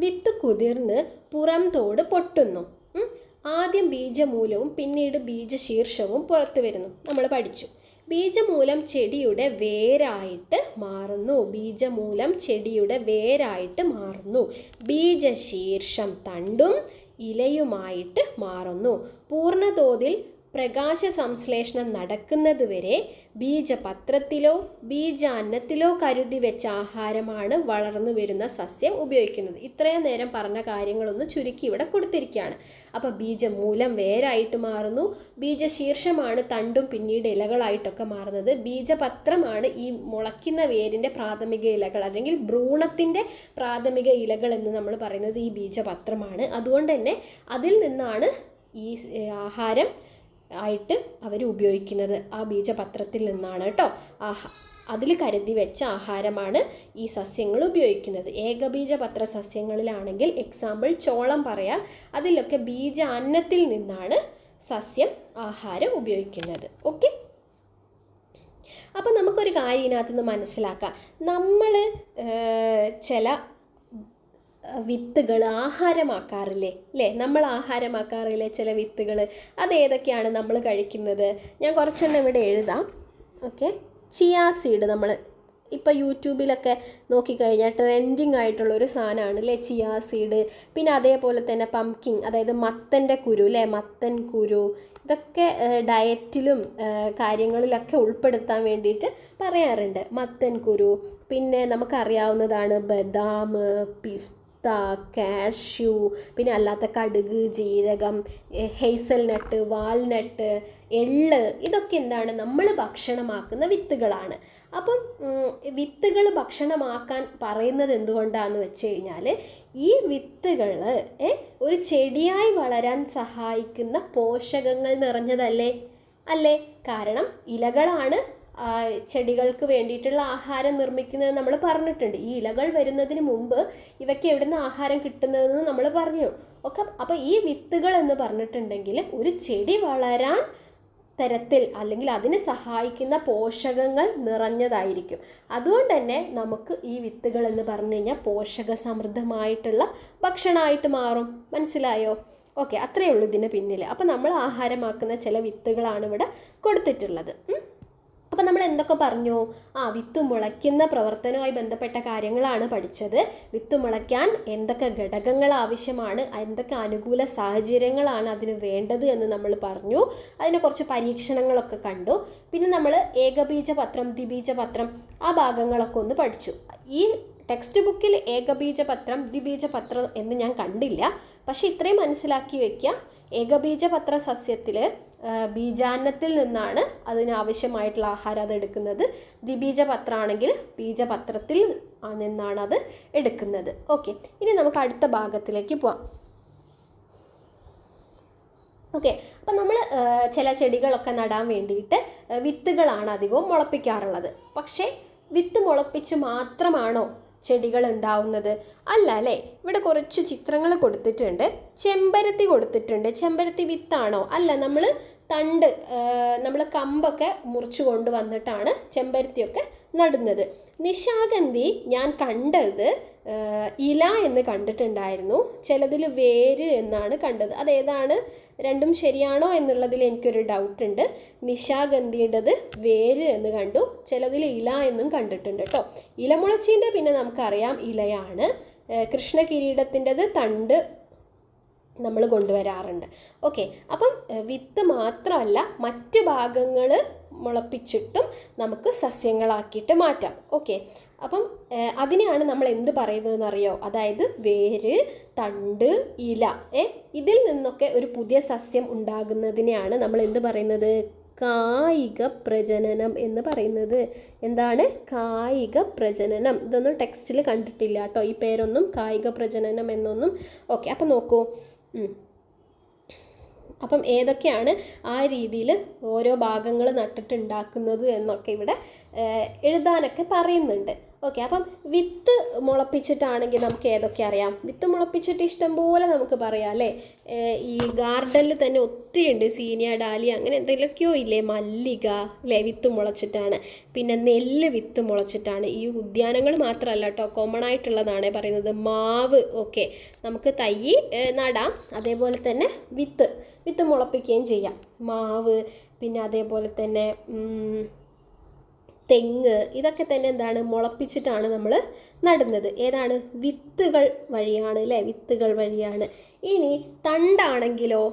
വിത്ത് കുതിർന്ന് പുറം തോട് പൊട്ടുന്നു. ആദ്യം ബീജമൂലവും പിന്നീട് ബീജശീർഷവും പുറത്തു വരുന്നു. നമ്മൾ പഠിച്ചു. ബീജമൂലം ചെടിയുടെ വേരായിട്ട് മാറുന്നു. ബീജശീർഷം തണ്ടും ഇലയുമായിട്ട് മാറുന്നു. പൂർണ്ണതോതിൽ പ്രകാശ സംശ്ലേഷണം നടക്കുന്നതുവരെ ബീജപത്രത്തിലോ ബീജാന്നത്തിലോ കരുതി വെച്ച ആഹാരമാണ് വളർന്നു വരുന്ന സസ്യം ഉപയോഗിക്കുന്നത്. ഇത്രയും നേരം പറഞ്ഞ കാര്യങ്ങളൊന്ന് ചുരുക്കി ഇവിടെ കൊടുത്തിരിക്കുകയാണ്. അപ്പോൾ ബീജമൂലം വേരായിട്ട് മാറുന്നു, ബീജശീർഷമാണ് തണ്ടും പിന്നീട് ഇലകളായിട്ടൊക്കെ മാറുന്നത്, ബീജപത്രമാണ് ഈ മുളയ്ക്കുന്ന വേരിൻ്റെ പ്രാഥമിക ഇലകൾ അല്ലെങ്കിൽ ഭ്രൂണത്തിൻ്റെ പ്രാഥമിക ഇലകൾ എന്ന് നമ്മൾ പറയുന്നത് ഈ ബീജപത്രമാണ്. അതുകൊണ്ട് തന്നെ അതിൽ നിന്നാണ് ഈ ആഹാരം ആയിട്ട് അവർ ഉപയോഗിക്കുന്നത്. ആ ബീജപത്രത്തിൽ നിന്നാണ് കേട്ടോ. അതിൽ കരുതി വെച്ച ആഹാരമാണ് ഈ സസ്യങ്ങൾ ഉപയോഗിക്കുന്നത്. ഏകബീജപത്ര സസ്യങ്ങളിലാണെങ്കിൽ എക്സാമ്പിൾ ചോളം പറയാം. അതിലൊക്കെ ബീജാന്നത്തിൽ നിന്നാണ് സസ്യം ആഹാരം ഉപയോഗിക്കുന്നത്. ഓക്കെ, അപ്പോൾ നമുക്കൊരു കാര്യം ഇതിനകത്തുനിന്ന് മനസ്സിലാക്കാം. നമ്മൾ ചില വിത്തുകൾ ആഹാരമാക്കാറില്ലേ അല്ലേ? നമ്മൾ ആഹാരമാക്കാറില്ലേ ചില വിത്തുകൾ? അതേതൊക്കെയാണ് നമ്മൾ കഴിക്കുന്നത്? ഞാൻ കുറച്ചെണ്ണം ഇവിടെ എഴുതാം. Okay, chia seed. നമ്മൾ ഇപ്പോൾ യൂട്യൂബിലൊക്കെ നോക്കിക്കഴിഞ്ഞാൽ ട്രെൻഡിങ് ആയിട്ടുള്ളൊരു സാധനമാണ് അല്ലേ ചിയാ സീഡ്. പിന്നെ അതേപോലെ തന്നെ പംകിൻ, അതായത് മത്തൻ്റെ കുരു അല്ലേ, മത്തൻ കുരു. ഇതൊക്കെ ഡയറ്റിലും കാര്യങ്ങളിലൊക്കെ ഉൾപ്പെടുത്താൻ വേണ്ടിയിട്ട് പറയാറുണ്ട്. മത്തൻ കുരു. പിന്നെ നമുക്കറിയാവുന്നതാണ് ബദാം, പിസ്ത, കാഷ്യൂ, പിന്നെ അല്ലാത്ത കടുക്, ജീരകം, ഹേസൽനട്ട്, വാൽനട്ട്, എള്ള്. ഇതൊക്കെ എന്താണ്? നമ്മൾ ഭക്ഷണമാക്കുന്ന വിത്തുകളാണ്. അപ്പം വിത്തുകൾ ഭക്ഷണമാക്കാൻ പറയുന്നത് എന്തുകൊണ്ടാണെന്ന് വെച്ച് കഴിഞ്ഞാൽ ഈ വിത്തുകൾ ഒരു ചെടിയായി വളരാൻ സഹായിക്കുന്ന പോഷകങ്ങൾ നിറഞ്ഞതല്ലേ അല്ലേ? കാരണം ഇലകളാണ് ചെടികൾക്ക് വേണ്ടിയിട്ടുള്ള ആഹാരം നിർമ്മിക്കുന്നത് നമ്മൾ പറഞ്ഞിട്ടുണ്ട്. ഈ ഇലകൾ വരുന്നതിന് മുമ്പ് ഇവയ്ക്ക് എവിടുന്ന് ആഹാരം കിട്ടുന്നതെന്ന് നമ്മൾ പറഞ്ഞു ഒക്കെ. അപ്പോൾ ഈ വിത്തുകൾ എന്ന് പറഞ്ഞിട്ടുണ്ടെങ്കിൽ ഒരു ചെടി വളരാൻ തരത്തിൽ അല്ലെങ്കിൽ അതിന് സഹായിക്കുന്ന പോഷകങ്ങൾ നിറഞ്ഞതായിരിക്കും. അതുകൊണ്ട് തന്നെ നമുക്ക് ഈ വിത്തുകൾ എന്ന് പറഞ്ഞു കഴിഞ്ഞാൽ പോഷക സമൃദ്ധമായിട്ടുള്ള ഭക്ഷണമായിട്ട് മാറും. മനസ്സിലായോ? ഓക്കെ, അത്രയേ ഉള്ളൂ ഇതിന് പിന്നിൽ. അപ്പോൾ നമ്മൾ ആഹാരമാക്കുന്ന ചില വിത്തുകളാണ് ഇവിടെ കൊടുത്തിട്ടുള്ളത്. അപ്പോൾ നമ്മൾ എന്തൊക്കെ പറഞ്ഞു? വിത്ത് മുളയ്ക്കുന്ന പ്രവർത്തനവുമായി ബന്ധപ്പെട്ട കാര്യങ്ങളാണ് പഠിച്ചത്. വിത്ത് മുളയ്ക്കാൻ എന്തൊക്കെ ഘടകങ്ങൾ ആവശ്യമാണ്, എന്തൊക്കെ അനുകൂല സാഹചര്യങ്ങളാണ് അതിന് വേണ്ടത് എന്ന് നമ്മൾ പറഞ്ഞു. അതിനെ കുറച്ച് പരീക്ഷണങ്ങളൊക്കെ കണ്ടു. പിന്നെ നമ്മൾ ഏകബീജപത്രം, ദ്വിബീജപത്രം ആ ഭാഗങ്ങളൊക്കെ ഒന്ന് പഠിച്ചു. ഈ ടെക്സ്റ്റ് ബുക്കിൽ ഏകബീജപത്രം, ദ്വിബീജപത്രം എന്ന് ഞാൻ കണ്ടില്ല. പക്ഷെ ഇത്രയും മനസ്സിലാക്കി വയ്ക്കുക, ഏകബീജപത്ര സസ്യത്തിൽ ബീജാന്നത്തിൽ നിന്നാണ് അതിനാവശ്യമായിട്ടുള്ള ആഹാരം അത് എടുക്കുന്നത്. ദ്വിബീജപത്രമാണെങ്കിൽ ബീജപത്രത്തിൽ നിന്നാണ് അത് എടുക്കുന്നത്. ഓക്കെ, ഇനി നമുക്ക് അടുത്ത ഭാഗത്തിലേക്ക് പോവാം. ഓക്കെ, അപ്പം നമ്മൾ ചില ചെടികളൊക്കെ നടാൻ വേണ്ടിയിട്ട് വിത്തുകളാണ് അധികവും മുളപ്പിക്കാറുള്ളത്. പക്ഷേ വിത്ത് മുളപ്പിച്ച് മാത്രമാണോ ചെടികൾ ഉണ്ടാവുന്നത്? അല്ല അല്ലേ? ഇവിടെ കുറച്ച് ചിത്രങ്ങൾ കൊടുത്തിട്ടുണ്ട്. ചെമ്പരത്തി കൊടുത്തിട്ടുണ്ട്. ചെമ്പരത്തി വിത്താണോ? അല്ല, നമ്മൾ കമ്പൊക്കെ മുറിച്ച് കൊണ്ടുവന്നിട്ടാണ് ചെമ്പരത്തിയൊക്കെ നടുന്നത്. നിശാഗന്ധി ഞാൻ കണ്ടത് ഇല എന്ന് കണ്ടിട്ടുണ്ടായിരുന്നു, ചിലതിൽ വേര് എന്നാണ് കണ്ടത്. അതേതാണ് രണ്ടും ശരിയാണോ എന്നുള്ളതിൽ എനിക്കൊരു ഡൗട്ടുണ്ട്. നിശാഗന്ധിയുടേത് വേര് എന്ന് കണ്ടു, ചിലതിൽ ഇല എന്നും കണ്ടിട്ടുണ്ട് കേട്ടോ. ഇലമുളച്ചീൻ്റെ പിന്നെ നമുക്കറിയാം ഇലയാണ്. കൃഷ്ണകിരീടത്തിൻ്റെത് തണ്ട് നമ്മൾ കൊണ്ടുവരാറുണ്ട്. ഓക്കെ, അപ്പം വിത്ത് മാത്രമല്ല മറ്റ് ഭാഗങ്ങൾ മുളപ്പിച്ചിട്ടും നമുക്ക് സസ്യങ്ങളാക്കിയിട്ട് മാറ്റാം. ഓക്കെ, അപ്പം അതിനെയാണ് നമ്മൾ എന്ത് പറയുന്നതെന്ന് അറിയോ? അതായത് വേര്, തണ്ട്, ഇല, ഇതിൽ നിന്നൊക്കെ ഒരു പുതിയ സസ്യം ഉണ്ടാകുന്നതിനെയാണ് നമ്മൾ എന്ത് പറയുന്നത്? കായിക പ്രജനനം എന്ന് പറയുന്നത്. എന്താണ് കായിക പ്രജനനം? ഇതൊന്നും ടെക്സ്റ്റിൽ കണ്ടിട്ടില്ല കേട്ടോ, ഈ പേരൊന്നും, കായിക പ്രജനനം എന്നൊന്നും. ഓക്കെ, അപ്പം നോക്കൂ. അപ്പം ഏതൊക്കെയാണ് ആ രീതിയിൽ ഓരോ ഭാഗങ്ങൾ നട്ടിട്ടുണ്ടാക്കുന്നത് എന്നൊക്കെ ഇവിടെ എഴുതാനൊക്കെ പറയുന്നുണ്ട്. ഓക്കെ, അപ്പം വിത്ത് മുളപ്പിച്ചിട്ടാണെങ്കിൽ നമുക്ക് ഏതൊക്കെ അറിയാം? വിത്ത് മുളപ്പിച്ചിട്ട് ഇഷ്ടംപോലെ നമുക്ക് പറയാം അല്ലേ. ഈ ഗാർഡനിൽ തന്നെ ഒത്തിരി ഉണ്ട്. സീനിയ, ഡാലിയ, അങ്ങനെ എന്തെങ്കിലുമൊക്കെയോ ഇല്ലേ. മല്ലിക അല്ലേ, വിത്ത് മുളച്ചിട്ടാണ്. പിന്നെ നെല്ല് വിത്ത് മുളച്ചിട്ടാണ്. ഈ ഉദ്യാനങ്ങൾ മാത്രമല്ല കേട്ടോ, കോമൺ ആയിട്ടുള്ളതാണ് പറയുന്നത്. മാവ്, ഓക്കെ, നമുക്ക് തൈ നടാം, അതേപോലെ തന്നെ വിത്ത് മുളപ്പിക്കുകയും ചെയ്യാം. മാവ്, പിന്നെ അതേപോലെ തന്നെ തെങ്ങ്, ഇതൊക്കെ തന്നെ എന്താണ്, മുളപ്പിച്ചിട്ടാണ് നമ്മൾ നടുന്നത്. ഏതാണ്? വിത്തുകൾ വഴിയാണ് അല്ലേ, വിത്തുകൾ വഴിയാണ്. ഇനി തണ്ടാണെങ്കിലോ?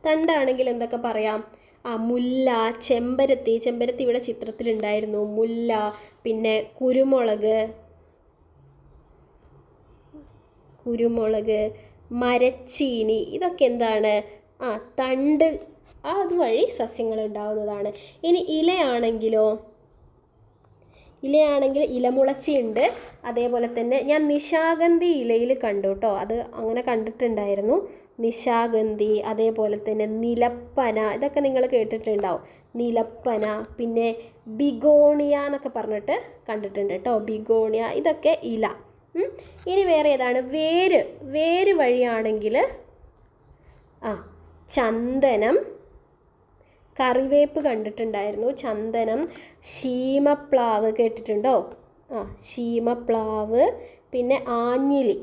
തണ്ടാണെങ്കിൽ എന്തൊക്കെ പറയാം? മുല്ല, ചെമ്പരത്തി ഇവിടെ ചിത്രത്തിലുണ്ടായിരുന്നു. മുല്ല, പിന്നെ കുരുമുളക്, മരച്ചീനി, ഇതൊക്കെ എന്താണ്? തണ്ട്, അതുവഴി സസ്യങ്ങൾ ഉണ്ടാവുന്നതാണ്. ഇനി ഇലയാണെങ്കിൽ ഇലമുളച്ചിയുണ്ട്. അതേപോലെ തന്നെ ഞാൻ നിശാഗന്ധി ഇലയിൽ കണ്ടു കേട്ടോ, അത് അങ്ങനെ കണ്ടിട്ടുണ്ടായിരുന്നു. നിശാഗന്ധി, അതേപോലെ തന്നെ നിലപ്പന, ഇതൊക്കെ നിങ്ങൾ കേട്ടിട്ടുണ്ടാവും. നിലപ്പന, പിന്നെ ബിഗോണിയ എന്നൊക്കെ പറഞ്ഞിട്ട് കണ്ടിട്ടുണ്ട് കേട്ടോ. ബിഗോണിയ, ഇതൊക്കെ ഇല. ഇനി വേറെ ഏതാണ്? വേര് വഴിയാണെങ്കിൽ ചന്ദനം, കറിവേപ്പ് കണ്ടിട്ടുണ്ടായിരുന്നു. ചന്ദനം, ശീമപ്ലാവ് കേട്ടിട്ടുണ്ടോ? ശീമപ്ലാവ്, പിന്നെ ആഞ്ഞിലി.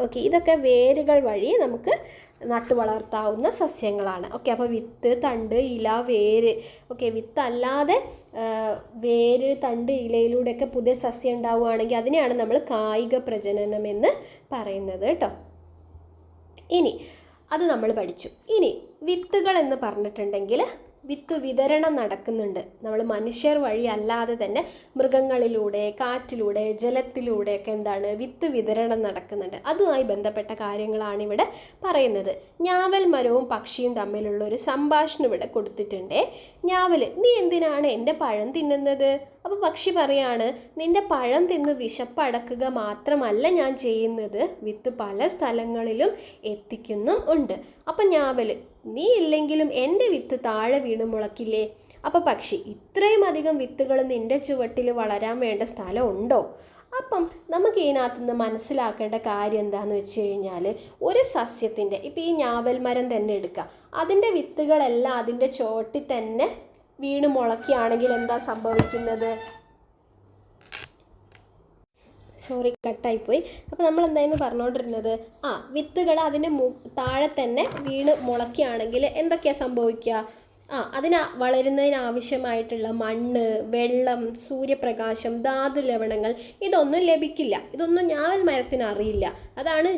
ഓക്കെ, ഇതൊക്കെ വേരുകൾ വഴി നമുക്ക് നട്ടു വളർത്താവുന്ന സസ്യങ്ങളാണ്. ഓക്കെ, അപ്പോൾ വിത്ത്, തണ്ട്, ഇല, വേര്. ഓക്കെ, വിത്തല്ലാതെ വേര്, തണ്ട്, ഇലയിലൂടെയൊക്കെ പുതിയ സസ്യം ഉണ്ടാവുകയാണെങ്കിൽ അതിനെയാണ് നമ്മൾ കായിക പ്രജനനം എന്ന് പറയുന്നത് കേട്ടോ. ഇനി അത് നമ്മൾ പഠിച്ചു. ഇനി വിത്തുകൾ എന്ന് പറഞ്ഞിട്ടുണ്ടെങ്കിൽ വിത്ത് വിതരണം നടക്കുന്നുണ്ട്. നമ്മൾ മനുഷ്യർ വഴി അല്ലാതെ തന്നെ മൃഗങ്ങളിലൂടെ, കാറ്റിലൂടെ, ജലത്തിലൂടെയൊക്കെ എന്താണ്, വിത്ത് വിതരണം നടക്കുന്നുണ്ട്. അതുമായി ബന്ധപ്പെട്ട കാര്യങ്ങളാണ് ഇവിടെ പറയുന്നത്. ഞാവൽ മരവും പക്ഷിയും തമ്മിലുള്ള ഒരു സംഭാഷണം ഇവിടെ കൊടുത്തിട്ടുണ്ട്. ഞാവൽ, നീ എന്തിനാണ് എൻ്റെ പഴം തിന്നുന്നത്? അപ്പോൾ പക്ഷി പറയാണ്, നിന്റെ പഴം തിന്ന് വിശപ്പടക്കുക മാത്രമല്ല ഞാൻ ചെയ്യുന്നത്, വിത്ത് പല സ്ഥലങ്ങളിലും എത്തിക്കുന്നും ഉണ്ട്. അപ്പം ഞാവൽ, നീ ഇല്ലെങ്കിലും എൻ്റെ വിത്ത് താഴെ വീണ് മുളക്കില്ലേ? അപ്പോൾ പക്ഷി, ഇത്രയും അധികം വിത്തുകൾ നിൻ്റെ ചുവട്ടിൽ വളരാൻ വേണ്ട സ്ഥലം ഉണ്ടോ? അപ്പം നമുക്ക് ഇതിനകത്തുനിന്ന് മനസ്സിലാക്കേണ്ട കാര്യം എന്താണെന്ന് വെച്ച് കഴിഞ്ഞാൽ, ഒരു സസ്യത്തിൻ്റെ, ഇപ്പോൾ ഈ ഞാവൽ മരം തന്നെ എടുക്കുക, അതിൻ്റെ വിത്തുകളെല്ലാം അതിൻ്റെ ചുവട്ടിൽ തന്നെ വീണ് മുളക്കുകയാണെങ്കിൽ എന്താ സംഭവിക്കുന്നത്? സോറി, കട്ടായിപ്പോയി. അപ്പോൾ നമ്മൾ എന്തായിരുന്നു പറഞ്ഞുകൊണ്ടിരുന്നത്? വിത്തുകൾ അതിൻ്റെ താഴെ തന്നെ വീണ് മുളക്കുകയാണെങ്കിൽ എന്തൊക്കെയാണ് സംഭവിക്കുക? അതിന് വളരുന്നതിനാവശ്യമായിട്ടുള്ള മണ്ണ്, വെള്ളം, സൂര്യപ്രകാശം, ധാതു ലവണങ്ങൾ, ഇതൊന്നും ലഭിക്കില്ല. ഇതൊന്നും ഞാവൽ മരത്തിന് അറിയില്ല. അതാണ്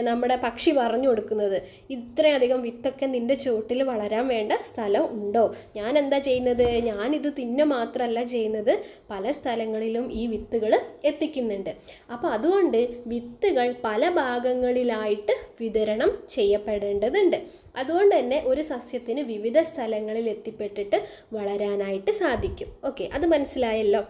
നമ്മുടെ പക്ഷി പറഞ്ഞു കൊടുക്കുന്നത്. ഇത്രയധികം വിത്തൊക്കെ നിൻ്റെ ചുവട്ടിൽ വളരാൻ വേണ്ട സ്ഥലം ഉണ്ടോ? ഞാൻ എന്താ ചെയ്യുന്നത്? ഞാനിത് തിന്ന മാത്രമല്ല ചെയ്യുന്നത്, പല സ്ഥലങ്ങളിലും ഈ വിത്തുകൾ എത്തിക്കുന്നുണ്ട്. അപ്പോൾ അതുകൊണ്ട് വിത്തുകൾ പല ഭാഗങ്ങളിലായിട്ട് വിതരണം ചെയ്യപ്പെടേണ്ടതുണ്ട്. അതുകൊണ്ട് തന്നെ ഒരു സസ്യത്തിന് വിവിധ സ്ഥലങ്ങളിൽ എത്തിപ്പെട്ടിട്ട് വളരാനായിട്ട് സാധിക്കും. ഓക്കെ, അത് മനസ്സിലായല്ലോ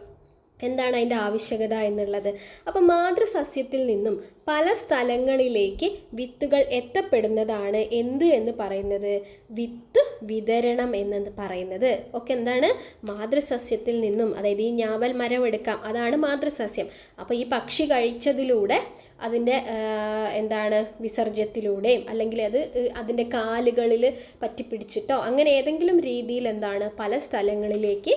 എന്താണ് അതിൻ്റെ ആവശ്യകത എന്നുള്ളത്. അപ്പം മാതൃസസ്യത്തിൽ നിന്നും പല സ്ഥലങ്ങളിലേക്ക് വിത്തുകൾ എത്തപ്പെടുന്നതാണ് എന്ന് പറയുന്നത്? വിത്ത് വിതരണം എന്ന് പറയുന്നത്. ഓക്കെ, എന്താണ്? മാതൃസസ്യത്തിൽ നിന്നും, അതായത് ഈ ഞാവൽ മരം എടുക്കാം, അതാണ് മാതൃസസ്യം. അപ്പോൾ ഈ പക്ഷി കഴിച്ചതിലൂടെ അതിൻ്റെ എന്താണ് വിസർജ്യത്തിലൂടെയും അല്ലെങ്കിൽ അത് അതിൻ്റെ കാലുകളിൽ പറ്റിപ്പിടിച്ചിട്ടോ അങ്ങനെ ഏതെങ്കിലും രീതിയിൽ എന്താണ് പല സ്ഥലങ്ങളിലേക്ക്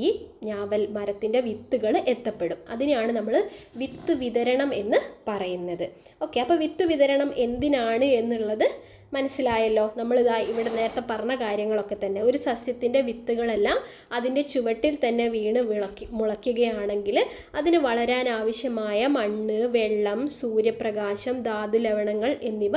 ഈ ഞാവൽ മരത്തിൻ്റെ വിത്തുകൾ എത്തപ്പെടും. അതിനെയാണ് നമ്മൾ വിത്ത് വിതരണം എന്ന് പറയുന്നത്. ഓക്കെ, അപ്പോൾ വിത്ത് വിതരണം എന്തിനാണ് എന്നുള്ളത് മനസ്സിലായല്ലോ. നമ്മളിതാ ഇവിടെ നേരത്തെ പറഞ്ഞ കാര്യങ്ങളൊക്കെ തന്നെ. ഒരു സസ്യത്തിൻ്റെ വിത്തുകളെല്ലാം അതിൻ്റെ ചുവട്ടിൽ തന്നെ വീണ് മുളയ്ക്കുകയാണെങ്കിൽ അതിന് വളരാൻ ആവശ്യമായ മണ്ണ്, വെള്ളം, സൂര്യപ്രകാശം, ധാതു ലവണങ്ങൾ എന്നിവ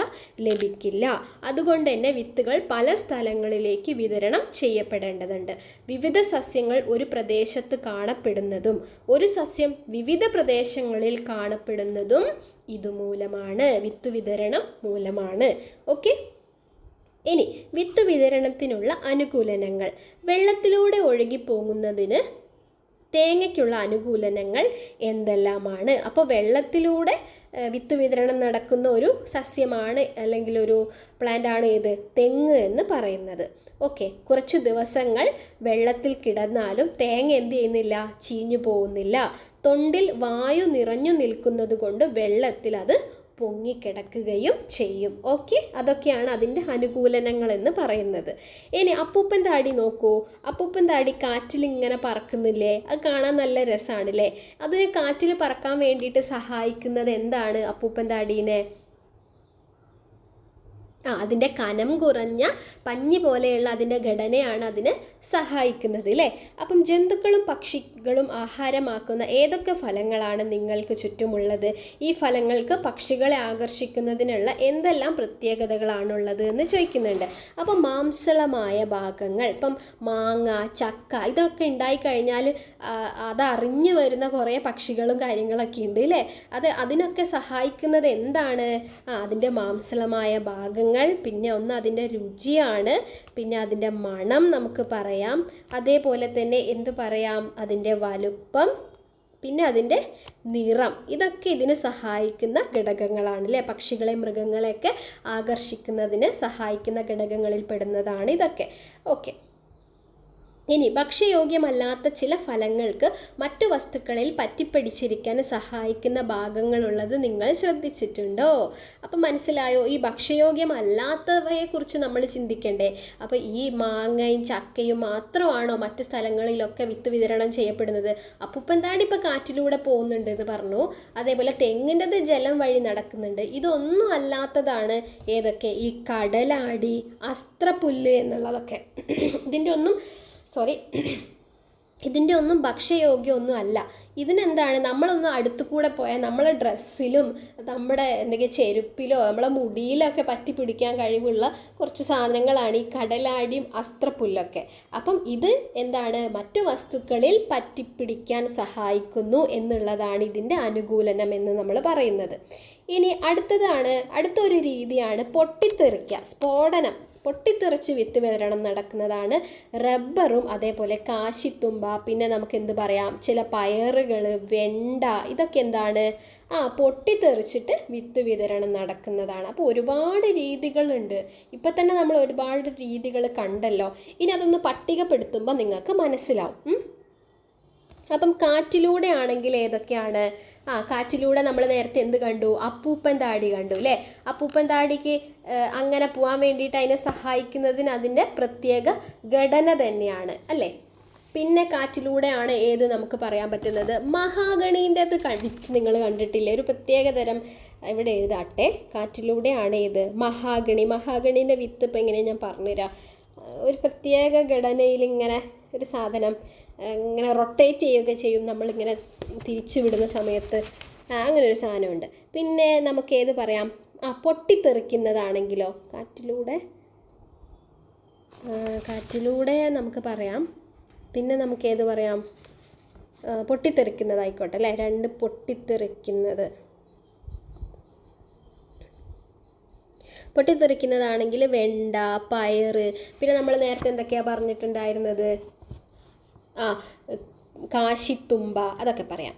ലഭിക്കില്ല. അതുകൊണ്ട് തന്നെ വിത്തുകൾ പല സ്ഥലങ്ങളിലേക്ക് വിതരണം ചെയ്യപ്പെടേണ്ടതുണ്ട്. വിവിധ സസ്യങ്ങൾ ഒരു പ്രദേശത്ത് കാണപ്പെടുന്നതും ഒരു സസ്യം വിവിധ പ്രദേശങ്ങളിൽ കാണപ്പെടുന്നതും ഇതുമൂലമാണ്, വിത്ത് വിതരണം മൂലമാണ്. ഓക്കെ, ഇനി വിത്ത് വിതരണത്തിനുള്ള അനുകൂലനങ്ങൾ. വെള്ളത്തിലൂടെ ഒഴുകിപ്പോകുന്നതിന് തേങ്ങയ്ക്കുള്ള അനുകൂലനങ്ങൾ എന്തെല്ലാമാണ്? അപ്പോൾ വെള്ളത്തിലൂടെ വിത്ത് വിതരണം നടക്കുന്ന ഒരു സസ്യമാണ് അല്ലെങ്കിൽ ഒരു പ്ലാന്റ് ആണ് ഏത്? തെങ്ങ് എന്ന് പറയുന്നത്. ഓക്കെ, കുറച്ച് ദിവസങ്ങൾ വെള്ളത്തിൽ കിടന്നാലും തേങ്ങ എന്ത് ചെയ്യുന്നില്ല? ചീഞ്ഞു പോകുന്നില്ല. തൊണ്ടിൽ വായു നിറഞ്ഞു നിൽക്കുന്നത് കൊണ്ട് വെള്ളത്തിൽ അത് പൊങ്ങിക്കിടക്കുകയും ചെയ്യും. ഓക്കെ, അതൊക്കെയാണ് അതിൻ്റെ അനുകൂലനങ്ങൾ എന്ന് പറയുന്നത്. ഇനി അപ്പൂപ്പൻ താടി നോക്കൂ. അപ്പൂപ്പൻ താടി കാറ്റിൽ ഇങ്ങനെ പറക്കുന്നില്ലേ? അത് കാണാൻ നല്ല രസമാണല്ലേ. അതിന് കാറ്റിൽ പറക്കാൻ വേണ്ടിയിട്ട് സഹായിക്കുന്നത് എന്താണ് അപ്പൂപ്പൻ താടീനെ? അതിൻ്റെ കനം കുറഞ്ഞ പഞ്ഞി പോലെയുള്ള അതിൻ്റെ ഘടനയാണ് അതിന് സഹായിക്കുന്നത് അല്ലേ. അപ്പം ജന്തുക്കളും പക്ഷികളും ആഹാരമാക്കുന്ന ഏതൊക്കെ ഫലങ്ങളാണ് നിങ്ങൾക്ക് ചുറ്റുമുള്ളത്? ഈ ഫലങ്ങൾക്ക് പക്ഷികളെ ആകർഷിക്കുന്നതിനുള്ള എന്തെല്ലാം പ്രത്യേകതകളാണുള്ളത് എന്ന് ചോദിക്കുന്നുണ്ട്. അപ്പം മാംസളമായ ഭാഗങ്ങൾ, ഇപ്പം മാങ്ങ, ചക്ക ഇതൊക്കെ ഉണ്ടായിക്കഴിഞ്ഞാൽ അതറിഞ്ഞു വരുന്ന കുറേ പക്ഷികളും കാര്യങ്ങളൊക്കെ ഉണ്ട് അല്ലേ. അതിനൊക്കെ സഹായിക്കുന്നത് എന്താണ്? അതിൻ്റെ മാംസളമായ ഭാഗങ്ങൾ, പിന്നെ ഒന്ന് അതിൻ്റെ രുചിയാണ്, പിന്നെ അതിൻ്റെ മണം നമുക്ക് പറയാം, അതേപോലെ തന്നെ എന്ത് പറയാം, അതിൻ്റെ വലുപ്പം, പിന്നെ അതിൻ്റെ നിറം. ഇതൊക്കെ ഇതിന് സഹായിക്കുന്ന ഘടകങ്ങളാണ് അല്ലേ. പക്ഷികളെ മൃഗങ്ങളെയൊക്കെ ആകർഷിക്കുന്നതിന് സഹായിക്കുന്ന ഘടകങ്ങളിൽ പെടുന്നതാണ് ഇതൊക്കെ. ഓക്കെ, ഇനി ഭക്ഷ്യയോഗ്യമല്ലാത്ത ചില ഫലങ്ങൾക്ക് മറ്റു വസ്തുക്കളിൽ പറ്റിപ്പിടിച്ചിരിക്കാൻ സഹായിക്കുന്ന ഭാഗങ്ങളുള്ളത് നിങ്ങൾ ശ്രദ്ധിച്ചിട്ടുണ്ടോ? അപ്പം മനസ്സിലായോ? ഈ ഭക്ഷ്യയോഗ്യമല്ലാത്തവയെക്കുറിച്ച് നമ്മൾ ചിന്തിക്കണ്ടേ. അപ്പോൾ ഈ മാങ്ങയും ചക്കയും മാത്രമാണോ മറ്റു സ്ഥലങ്ങളിലൊക്കെ വിത്ത് വിതരണം ചെയ്യപ്പെടുന്നത്? അപ്പൂപ്പൻ താടി ഇപ്പോൾ കാറ്റിലൂടെ പോകുന്നുണ്ട് എന്ന് പറഞ്ഞു. അതേപോലെ തെങ്ങിൻ്റെത് ജലം വഴി നടക്കുന്നുണ്ട്. ഇതൊന്നും അല്ലാത്തതാണ് ഏതൊക്കെ? ഈ കടലാടി, അസ്ത്രപ്പുല്ല് എന്നുള്ളതൊക്കെ. ഇതിൻ്റെ ഒന്നും ഭക്ഷ്യയോഗ്യമൊന്നും അല്ല. ഇതിനെന്താണ്, നമ്മളൊന്ന് അടുത്തു കൂടെ പോയാൽ നമ്മളെ ഡ്രസ്സിലും നമ്മുടെ എന്തെങ്കിലും ചെരുപ്പിലോ നമ്മളെ മുടിയിലൊക്കെ പറ്റി പിടിക്കാൻ കഴിവുള്ള കുറച്ച് സാധനങ്ങളാണ് ഈ കടലാടിയും അസ്ത്രപ്പുല്ലൊക്കെ. അപ്പം ഇത് എന്താണ്, മറ്റു വസ്തുക്കളിൽ പറ്റിപ്പിടിക്കാൻ സഹായിക്കുന്നു എന്നുള്ളതാണ് ഇതിൻ്റെ അനുകൂലനം എന്ന് നമ്മൾ പറയുന്നത്. ഇനി അടുത്തൊരു രീതിയാണ് പൊട്ടിത്തെറിക്കുക, സ്ഫോടനം. പൊട്ടിത്തെറിച്ച് വിത്ത് വിതരണം നടക്കുന്നതാണ് റബ്ബറും അതേപോലെ കാശിത്തുമ്പ, പിന്നെ നമുക്ക് എന്ത് പറയാം, ചില പയറുകൾ, വെണ്ട, ഇതൊക്കെ എന്താണ് പൊട്ടിത്തെറിച്ചിട്ട് വിത്ത് വിതരണം നടക്കുന്നതാണ്. അപ്പോൾ ഒരുപാട് രീതികളുണ്ട്. ഇപ്പം തന്നെ നമ്മൾ ഒരുപാട് രീതികൾ കണ്ടല്ലോ. ഇനി അതൊന്ന് പട്ടികപ്പെടുത്തുമ്പോൾ നിങ്ങൾക്ക് മനസ്സിലാവും. അപ്പം കാറ്റിലൂടെ ആണെങ്കിൽ ഏതൊക്കെയാണ്? കാറ്റിലൂടെ നമ്മൾ നേരത്തെ എന്ത് കണ്ടു? അപ്പൂപ്പൻ താടി കണ്ടു അല്ലേ. അപ്പൂപ്പൻ താടിക്ക് അങ്ങനെ പോകാൻ വേണ്ടിയിട്ട് അതിനെ സഹായിക്കുന്നതിന് അതിൻ്റെ പ്രത്യേക ഘടന തന്നെയാണ് അല്ലേ. പിന്നെ കാറ്റിലൂടെയാണ് ഏത് നമുക്ക് പറയാൻ പറ്റുന്നത്? മഹാഗണീൻ്റെ അത് നിങ്ങൾ കണ്ടിട്ടില്ലേ? ഒരു പ്രത്യേക തരം, ഇവിടെ എഴുതാട്ടെ, കാറ്റിലൂടെയാണ് ഏത്? മഹാഗണീൻ്റെ വിത്ത് ഇപ്പം എങ്ങനെയാണ് ഞാൻ പറഞ്ഞുതരാം. ഒരു പ്രത്യേക ഘടനയിൽ ഇങ്ങനെ ഒരു സാധനം ഇങ്ങനെ റൊട്ടേറ്റ് ചെയ്യുകയൊക്കെ ചെയ്യും, നമ്മളിങ്ങനെ തിരിച്ചു വിടുന്ന സമയത്ത്. അങ്ങനെ ഒരു സാധനമുണ്ട്. പിന്നെ നമുക്ക് ഏത് പറയാം? പൊട്ടിത്തെറിക്കുന്നതാണെങ്കിലോ കാറ്റിലൂടെ നമുക്ക് പറയാം. പിന്നെ നമുക്ക് ഏത് പറയാം? പൊട്ടിത്തെറിക്കുന്നതായിക്കോട്ടെ അല്ലേ. രണ്ട് പൊട്ടിത്തെറിക്കുന്നതാണെങ്കിൽ വെണ്ട, പയറ്, പിന്നെ നമ്മൾ നേരത്തെ എന്തൊക്കെയാണ് പറഞ്ഞിട്ടുണ്ടായിരുന്നത്? കാശിത്തുമ്പ, അതൊക്കെ പറയാം.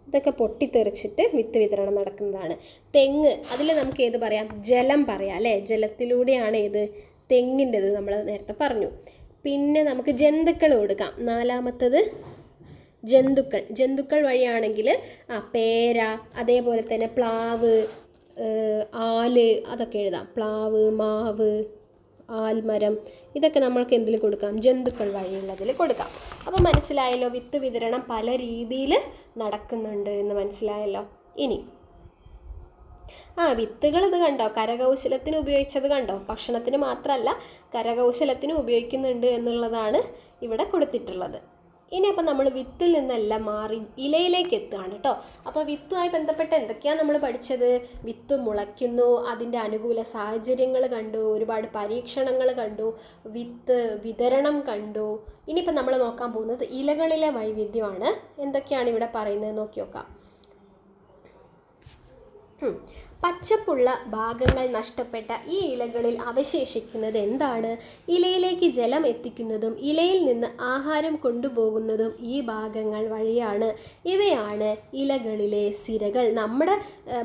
ഇതൊക്കെ പൊട്ടിത്തെറിച്ചിട്ട് വിത്ത് വിതരണം നടക്കുന്നതാണ്. തെങ്ങ്, അതിൽ നമുക്ക് ഏത് പറയാം? ജലം പറയാം അല്ലേ. ജലത്തിലൂടെയാണ് ഏത്? തെങ്ങിൻ്റെത് നമ്മൾ നേരത്തെ പറഞ്ഞു. പിന്നെ നമുക്ക് ജന്തുക്കൾ കൊടുക്കാം. നാലാമത്തത് ജന്തുക്കൾ വഴിയാണെങ്കിൽ പേര, അതേപോലെ തന്നെ പ്ലാവ്, ആല്, അതൊക്കെ എഴുതാം. പ്ലാവ്, മാവ്, ആൽമരം, ഇതൊക്കെ നമ്മൾക്ക് എന്തിൽ കൊടുക്കാം? ജന്തുക്കൾ വഴിയുള്ളതിൽ കൊടുക്കാം. അപ്പോൾ മനസ്സിലായല്ലോ, വിത്ത് വിതരണം പല രീതിയിൽ നടക്കുന്നുണ്ട് എന്ന് മനസ്സിലായല്ലോ. ഇനി വിത്തുകൾ ഇത് കണ്ടോ, കരകൗശലത്തിന് ഉപയോഗിച്ചത് കണ്ടോ, ഭക്ഷണത്തിന് മാത്രമല്ല കരകൗശലത്തിന് ഉപയോഗിക്കുന്നുണ്ട് എന്നുള്ളതാണ് ഇവിടെ കൊടുത്തിട്ടുള്ളത്. ഇനി അപ്പം നമ്മൾ വിത്തിൽ നിന്നെല്ലാം മാറി ഇലയിലേക്ക് എത്തുകയാണ് കേട്ടോ. അപ്പോൾ വിത്തുമായി ബന്ധപ്പെട്ട് എന്തൊക്കെയാണ് നമ്മൾ പഠിച്ചത്? വിത്ത് മുളയ്ക്കുന്നു, അതിൻ്റെ അനുകൂല സാഹചര്യങ്ങൾ കണ്ടു, ഒരുപാട് പരീക്ഷണങ്ങൾ കണ്ടു, വിത്ത് വിതരണം കണ്ടു. ഇനിയിപ്പോൾ നമ്മൾ നോക്കാൻ പോകുന്നത് ഇലകളിലെ വൈവിധ്യമാണ്. എന്തൊക്കെയാണ് ഇവിടെ പറയുന്നത് നോക്കി നോക്കാം. പച്ചപ്പുള്ള ഭാഗങ്ങൾ നഷ്ടപ്പെട്ട ഈ ഇലകളിൽ അവശേഷിക്കുന്നത് എന്താണ്? ഇലയിലേക്ക് ജലം എത്തിക്കുന്നതും ഇലയിൽ നിന്ന് ആഹാരം കൊണ്ടുപോകുന്നതും ഈ ഭാഗങ്ങൾ വഴിയാണ്. ഇവയാണ് ഇലകളിലെ സിരകൾ. നമ്മുടെ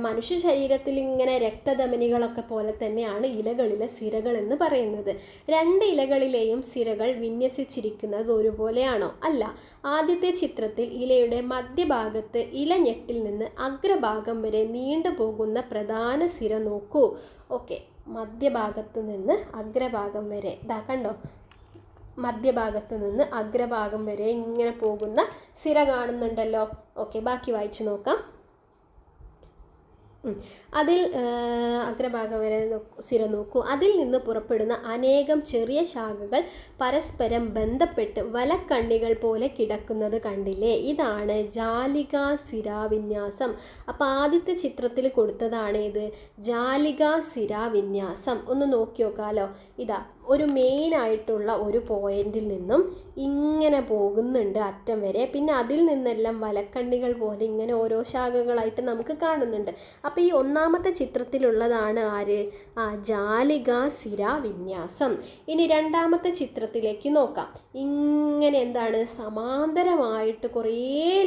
മനുഷ്യ ശരീരത്തിൽ ഇങ്ങനെ രക്തധമനികളൊക്കെ പോലെ തന്നെയാണ് ഇലകളിലെ സിരകൾ എന്ന് പറയുന്നത്. രണ്ട് ഇലകളിലെയും സിരകൾ വിന്യസിച്ചിരിക്കുന്നത് ഒരുപോലെയാണോ? അല്ല. ആദ്യത്തെ ചിത്രത്തിൽ ഇലയുടെ മധ്യഭാഗത്ത് ഇലഞ്ഞെട്ടിൽ നിന്ന് അഗ്രഭാഗം വരെ നീണ്ടുപോകുന്ന പ്രധാന സിര നോക്കൂ. ഓക്കെ, മധ്യഭാഗത്ത് നിന്ന് അഗ്രഭാഗം വരെ ഇതാ കണ്ടോ, മധ്യഭാഗത്ത് നിന്ന് അഗ്രഭാഗം വരെ ഇങ്ങനെ പോകുന്ന സിര കാണുന്നുണ്ടല്ലോ. ഓക്കെ, ബാക്കി വായിച്ചു നോക്കാം. അതിൽ അഗ്രഭാഗം വരെ സിര നോക്കൂ. അതിൽ നിന്ന് പുറപ്പെടുന്ന അനേകം ചെറിയ ശാഖകൾ പരസ്പരം ബന്ധപ്പെട്ട് വലക്കണ്ണികൾ പോലെ കിടക്കുന്നത് കണ്ടില്ലേ? ഇതാണ് ജാലികാ സിരാവിന്യാസം. അപ്പോൾ ആദ്യത്തെ ചിത്രത്തിൽ കൊടുത്തതാണ് ഇത് ജാലികാ സിരാവിന്യാസം. ഒന്ന് നോക്കി നോക്കാമല്ലോ. ഇതാ ഒരു മെയിനായിട്ടുള്ള ഒരു പോയിന്റിൽ നിന്നും ഇങ്ങനെ പോകുന്നുണ്ട് അറ്റം വരെ. പിന്നെ അതിൽ നിന്നെല്ലാം വലക്കണ്ണികൾ പോലെ ഇങ്ങനെ ഓരോ ശാഖകളായിട്ട് നമുക്ക് കാണുന്നുണ്ട്. അപ്പോൾ ഈ ഒന്നാമത്തെ ചിത്രത്തിലുള്ളതാണ് ആര്? ജാലികാ സിരാ വിന്യാസം. ഇനി രണ്ടാമത്തെ ചിത്രത്തിലേക്ക് നോക്കാം. ഇങ്ങനെ എന്താണ് സമാന്തരമായിട്ട് കുറേ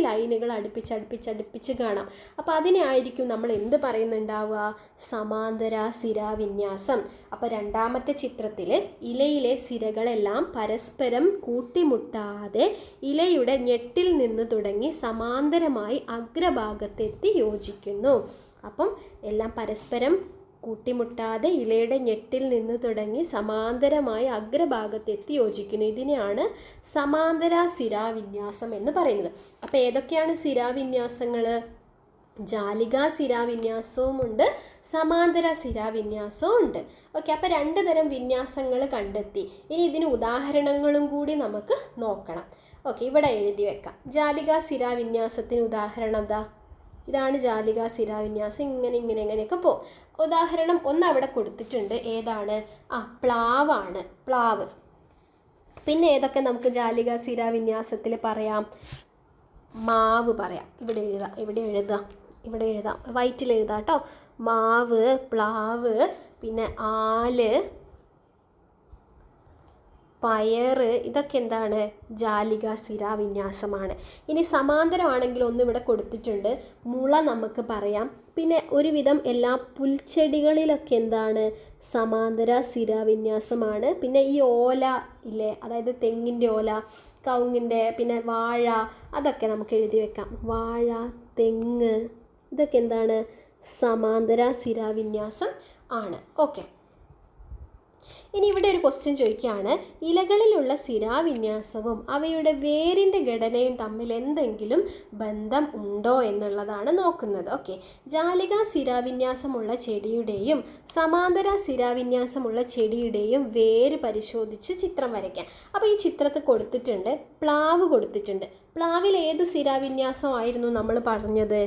ലൈനുകൾ അടുപ്പിച്ച് കാണാം. അപ്പോൾ അതിനെ ആയിരിക്കും നമ്മൾ എന്ത് പറയുന്നുണ്ടാവുക? സമാന്തര സിരാ വിന്യാസം. അപ്പോൾ രണ്ടാമത്തെ ചിത്രത്തിൽ ഇലയിലെ സിരകളെല്ലാം പരസ്പരം കൂട്ടിമുട്ടാതെ ഇലയുടെ ഞെട്ടിൽ നിന്ന് തുടങ്ങി സമാന്തരമായി അഗ്രഭാഗത്തെത്തി യോജിക്കുന്നു. അപ്പം എല്ലാം പരസ്പരം കൂട്ടിമുട്ടാതെ ഇലയുടെ ഞെട്ടിൽ നിന്ന് തുടങ്ങി സമാന്തരമായി അഗ്രഭാഗത്തെത്തി യോജിക്കുന്നു. ഇതിനെയാണ് സമാന്തര സിരാവിന്യാസം എന്ന് പറയുന്നത്. അപ്പോൾ ഏതൊക്കെയാണ് സിരാവിന്യാസങ്ങൾ? ജാലികാ സിരാവിന്യാസവും ഉണ്ട്, സമാന്തര സിരാവിന്യാസവും ഉണ്ട്. ഓക്കെ, അപ്പോൾ രണ്ട് തരം വിന്യാസങ്ങൾ കണ്ടെത്തി. ഇനി ഇതിന് ഉദാഹരണങ്ങളും കൂടി നമുക്ക് നോക്കണം. ഓക്കെ, ഇവിടെ എഴുതി വെക്കാം. ജാലികാ സിരാവിന്യാസത്തിന് ഉദാഹരണം ഇതാണ് ജാലികാ സിരാവിന്യാസം. ഇങ്ങനെയൊക്കെ പോകും. ഉദാഹരണം ഒന്ന് അവിടെ കൊടുത്തിട്ടുണ്ട്. ഏതാണ്? പ്ലാവാണ്. പ്ലാവ്. പിന്നെ ഏതൊക്കെ നമുക്ക് ജാലികാ സിരാവിന്യാസത്തിൽ പറയാം? മാവ് പറയാം. ഇവിടെ എഴുതാം വൈറ്റിൽ എഴുതാം കേട്ടോ. മാവ്, പ്ലാവ്, പിന്നെ ആല്, പയറ്, ഇതൊക്കെ എന്താണ്? ജാലികാ സിരാവിന്യാസമാണ്. ഇനി സമാന്തരമാണെങ്കിൽ ഒന്നിവിടെ കൊടുത്തിട്ടുണ്ട്. മുള നമുക്ക് പറയാം. പിന്നെ ഒരുവിധം എല്ലാ പുൽച്ചെടികളിലൊക്കെ എന്താണ്? സമാന്തര സിരാവിന്യാസമാണ്. പിന്നെ ഈ ഓല ഇല്ലേ, അതായത് തെങ്ങിൻ്റെ ഓല, കവുങ്ങിൻ്റെ, പിന്നെ വാഴ, അതൊക്കെ നമുക്ക് എഴുതി വെക്കാം. വാഴ, തെങ്ങ്, ഇതൊക്കെ എന്താണ്? സമാന്തര സിരാവിന്യാസം ആണ്. ഓക്കെ, ഇനി ഇവിടെ ഒരു ക്വസ്റ്റ്യൻ ചോദിക്കുകയാണ്. ഇലകളിലുള്ള സിരാവിന്യാസവും അവയുടെ വേരിൻ്റെ ഘടനയും തമ്മിൽ എന്തെങ്കിലും ബന്ധം ഉണ്ടോ എന്നുള്ളതാണ് നോക്കുന്നത്. ഓക്കെ, ജാലികാ സിരാവിന്യാസമുള്ള ചെടിയുടെയും സമാന്തര സിരാവിന്യാസമുള്ള ചെടിയുടെയും വേര് പരിശോധിച്ച് ചിത്രം വരയ്ക്കാം. അപ്പോൾ ഈ ചിത്രത്തിൽ കൊടുത്തിട്ടുണ്ട്, പ്ലാവ് കൊടുത്തിട്ടുണ്ട്. പ്ലാവിൽ ഏത് സിരാവിന്യാസമായിരുന്നു നമ്മൾ പറഞ്ഞത്?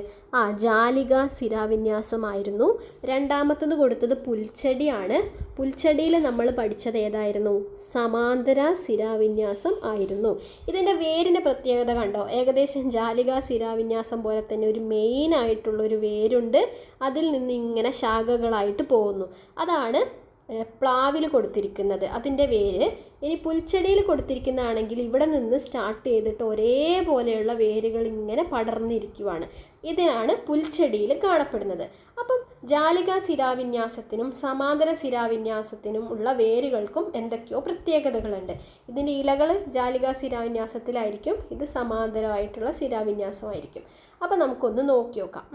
ജാലികാ സിരാവിന്യാസമായിരുന്നു. രണ്ടാമത്തത് കൊടുത്തത് പുൽച്ചെടിയാണ്. പുൽച്ചെടിയിൽ നമ്മൾ പഠിച്ചത് ഏതായിരുന്നു? സമാന്തര സിരാവിന്യാസം ആയിരുന്നു. ഇതിൻ്റെ വേരിൻ്റെ പ്രത്യേകത കണ്ടോ? ഏകദേശം ജാലികാ സിരാവിന്യാസം പോലെ തന്നെ ഒരു മെയിനായിട്ടുള്ളൊരു വേരുണ്ട്. അതിൽ നിന്ന് ഇങ്ങനെ ശാഖകളായിട്ട് പോകുന്നു. അതാണ് പ്ലാവിൽ കൊടുത്തിരിക്കുന്നത്, അതിൻ്റെ വേര്. ഇനി പുൽച്ചെടിയിൽ കൊടുത്തിരിക്കുന്നതാണെങ്കിൽ ഇവിടെ നിന്ന് സ്റ്റാർട്ട് ചെയ്തിട്ട് ഒരേപോലെയുള്ള വേരുകൾ ഇങ്ങനെ പടർന്നിരിക്കുവാണ്. ഇതിനാണ് പുൽച്ചെടിയിൽ കാണപ്പെടുന്നത്. അപ്പം ജാലികാ സിരാവിന്യാസത്തിനും സമാന്തര സിരാവിന്യാസത്തിനും ഉള്ള വേരുകൾക്കും എന്തൊക്കെയോ പ്രത്യേകതകളുണ്ട്. ഇതിൻ്റെ ഇലകൾ ജാലികാ സിരാവിന്യാസത്തിലായിരിക്കും, ഇത് സമാന്തരമായിട്ടുള്ള സിരാവിന്യാസമായിരിക്കും. അപ്പം നമുക്കൊന്ന് നോക്കി നോക്കാം.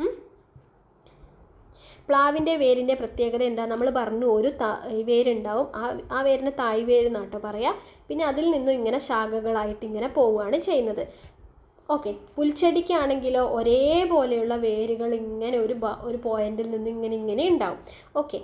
പ്ലാവിൻ്റെ വേരിൻ്റെ പ്രത്യേകത എന്താ? നമ്മൾ പറഞ്ഞു, ഒരു വേരുണ്ടാവും. ആ വേരിന് തായ് വേര് എന്നാട്ടോ പറയാം. പിന്നെ അതിൽ നിന്നും ഇങ്ങനെ ശാഖകളായിട്ട് ഇങ്ങനെ പോവുകയാണ് ചെയ്യുന്നത്. ഓക്കെ, പുൽച്ചെടിക്കാണെങ്കിലോ ഒരേപോലെയുള്ള വേരുകൾ ഇങ്ങനെ ഒരു പോയിന്റിൽ നിന്ന് ഇങ്ങനെ ഉണ്ടാവും. ഓക്കെ,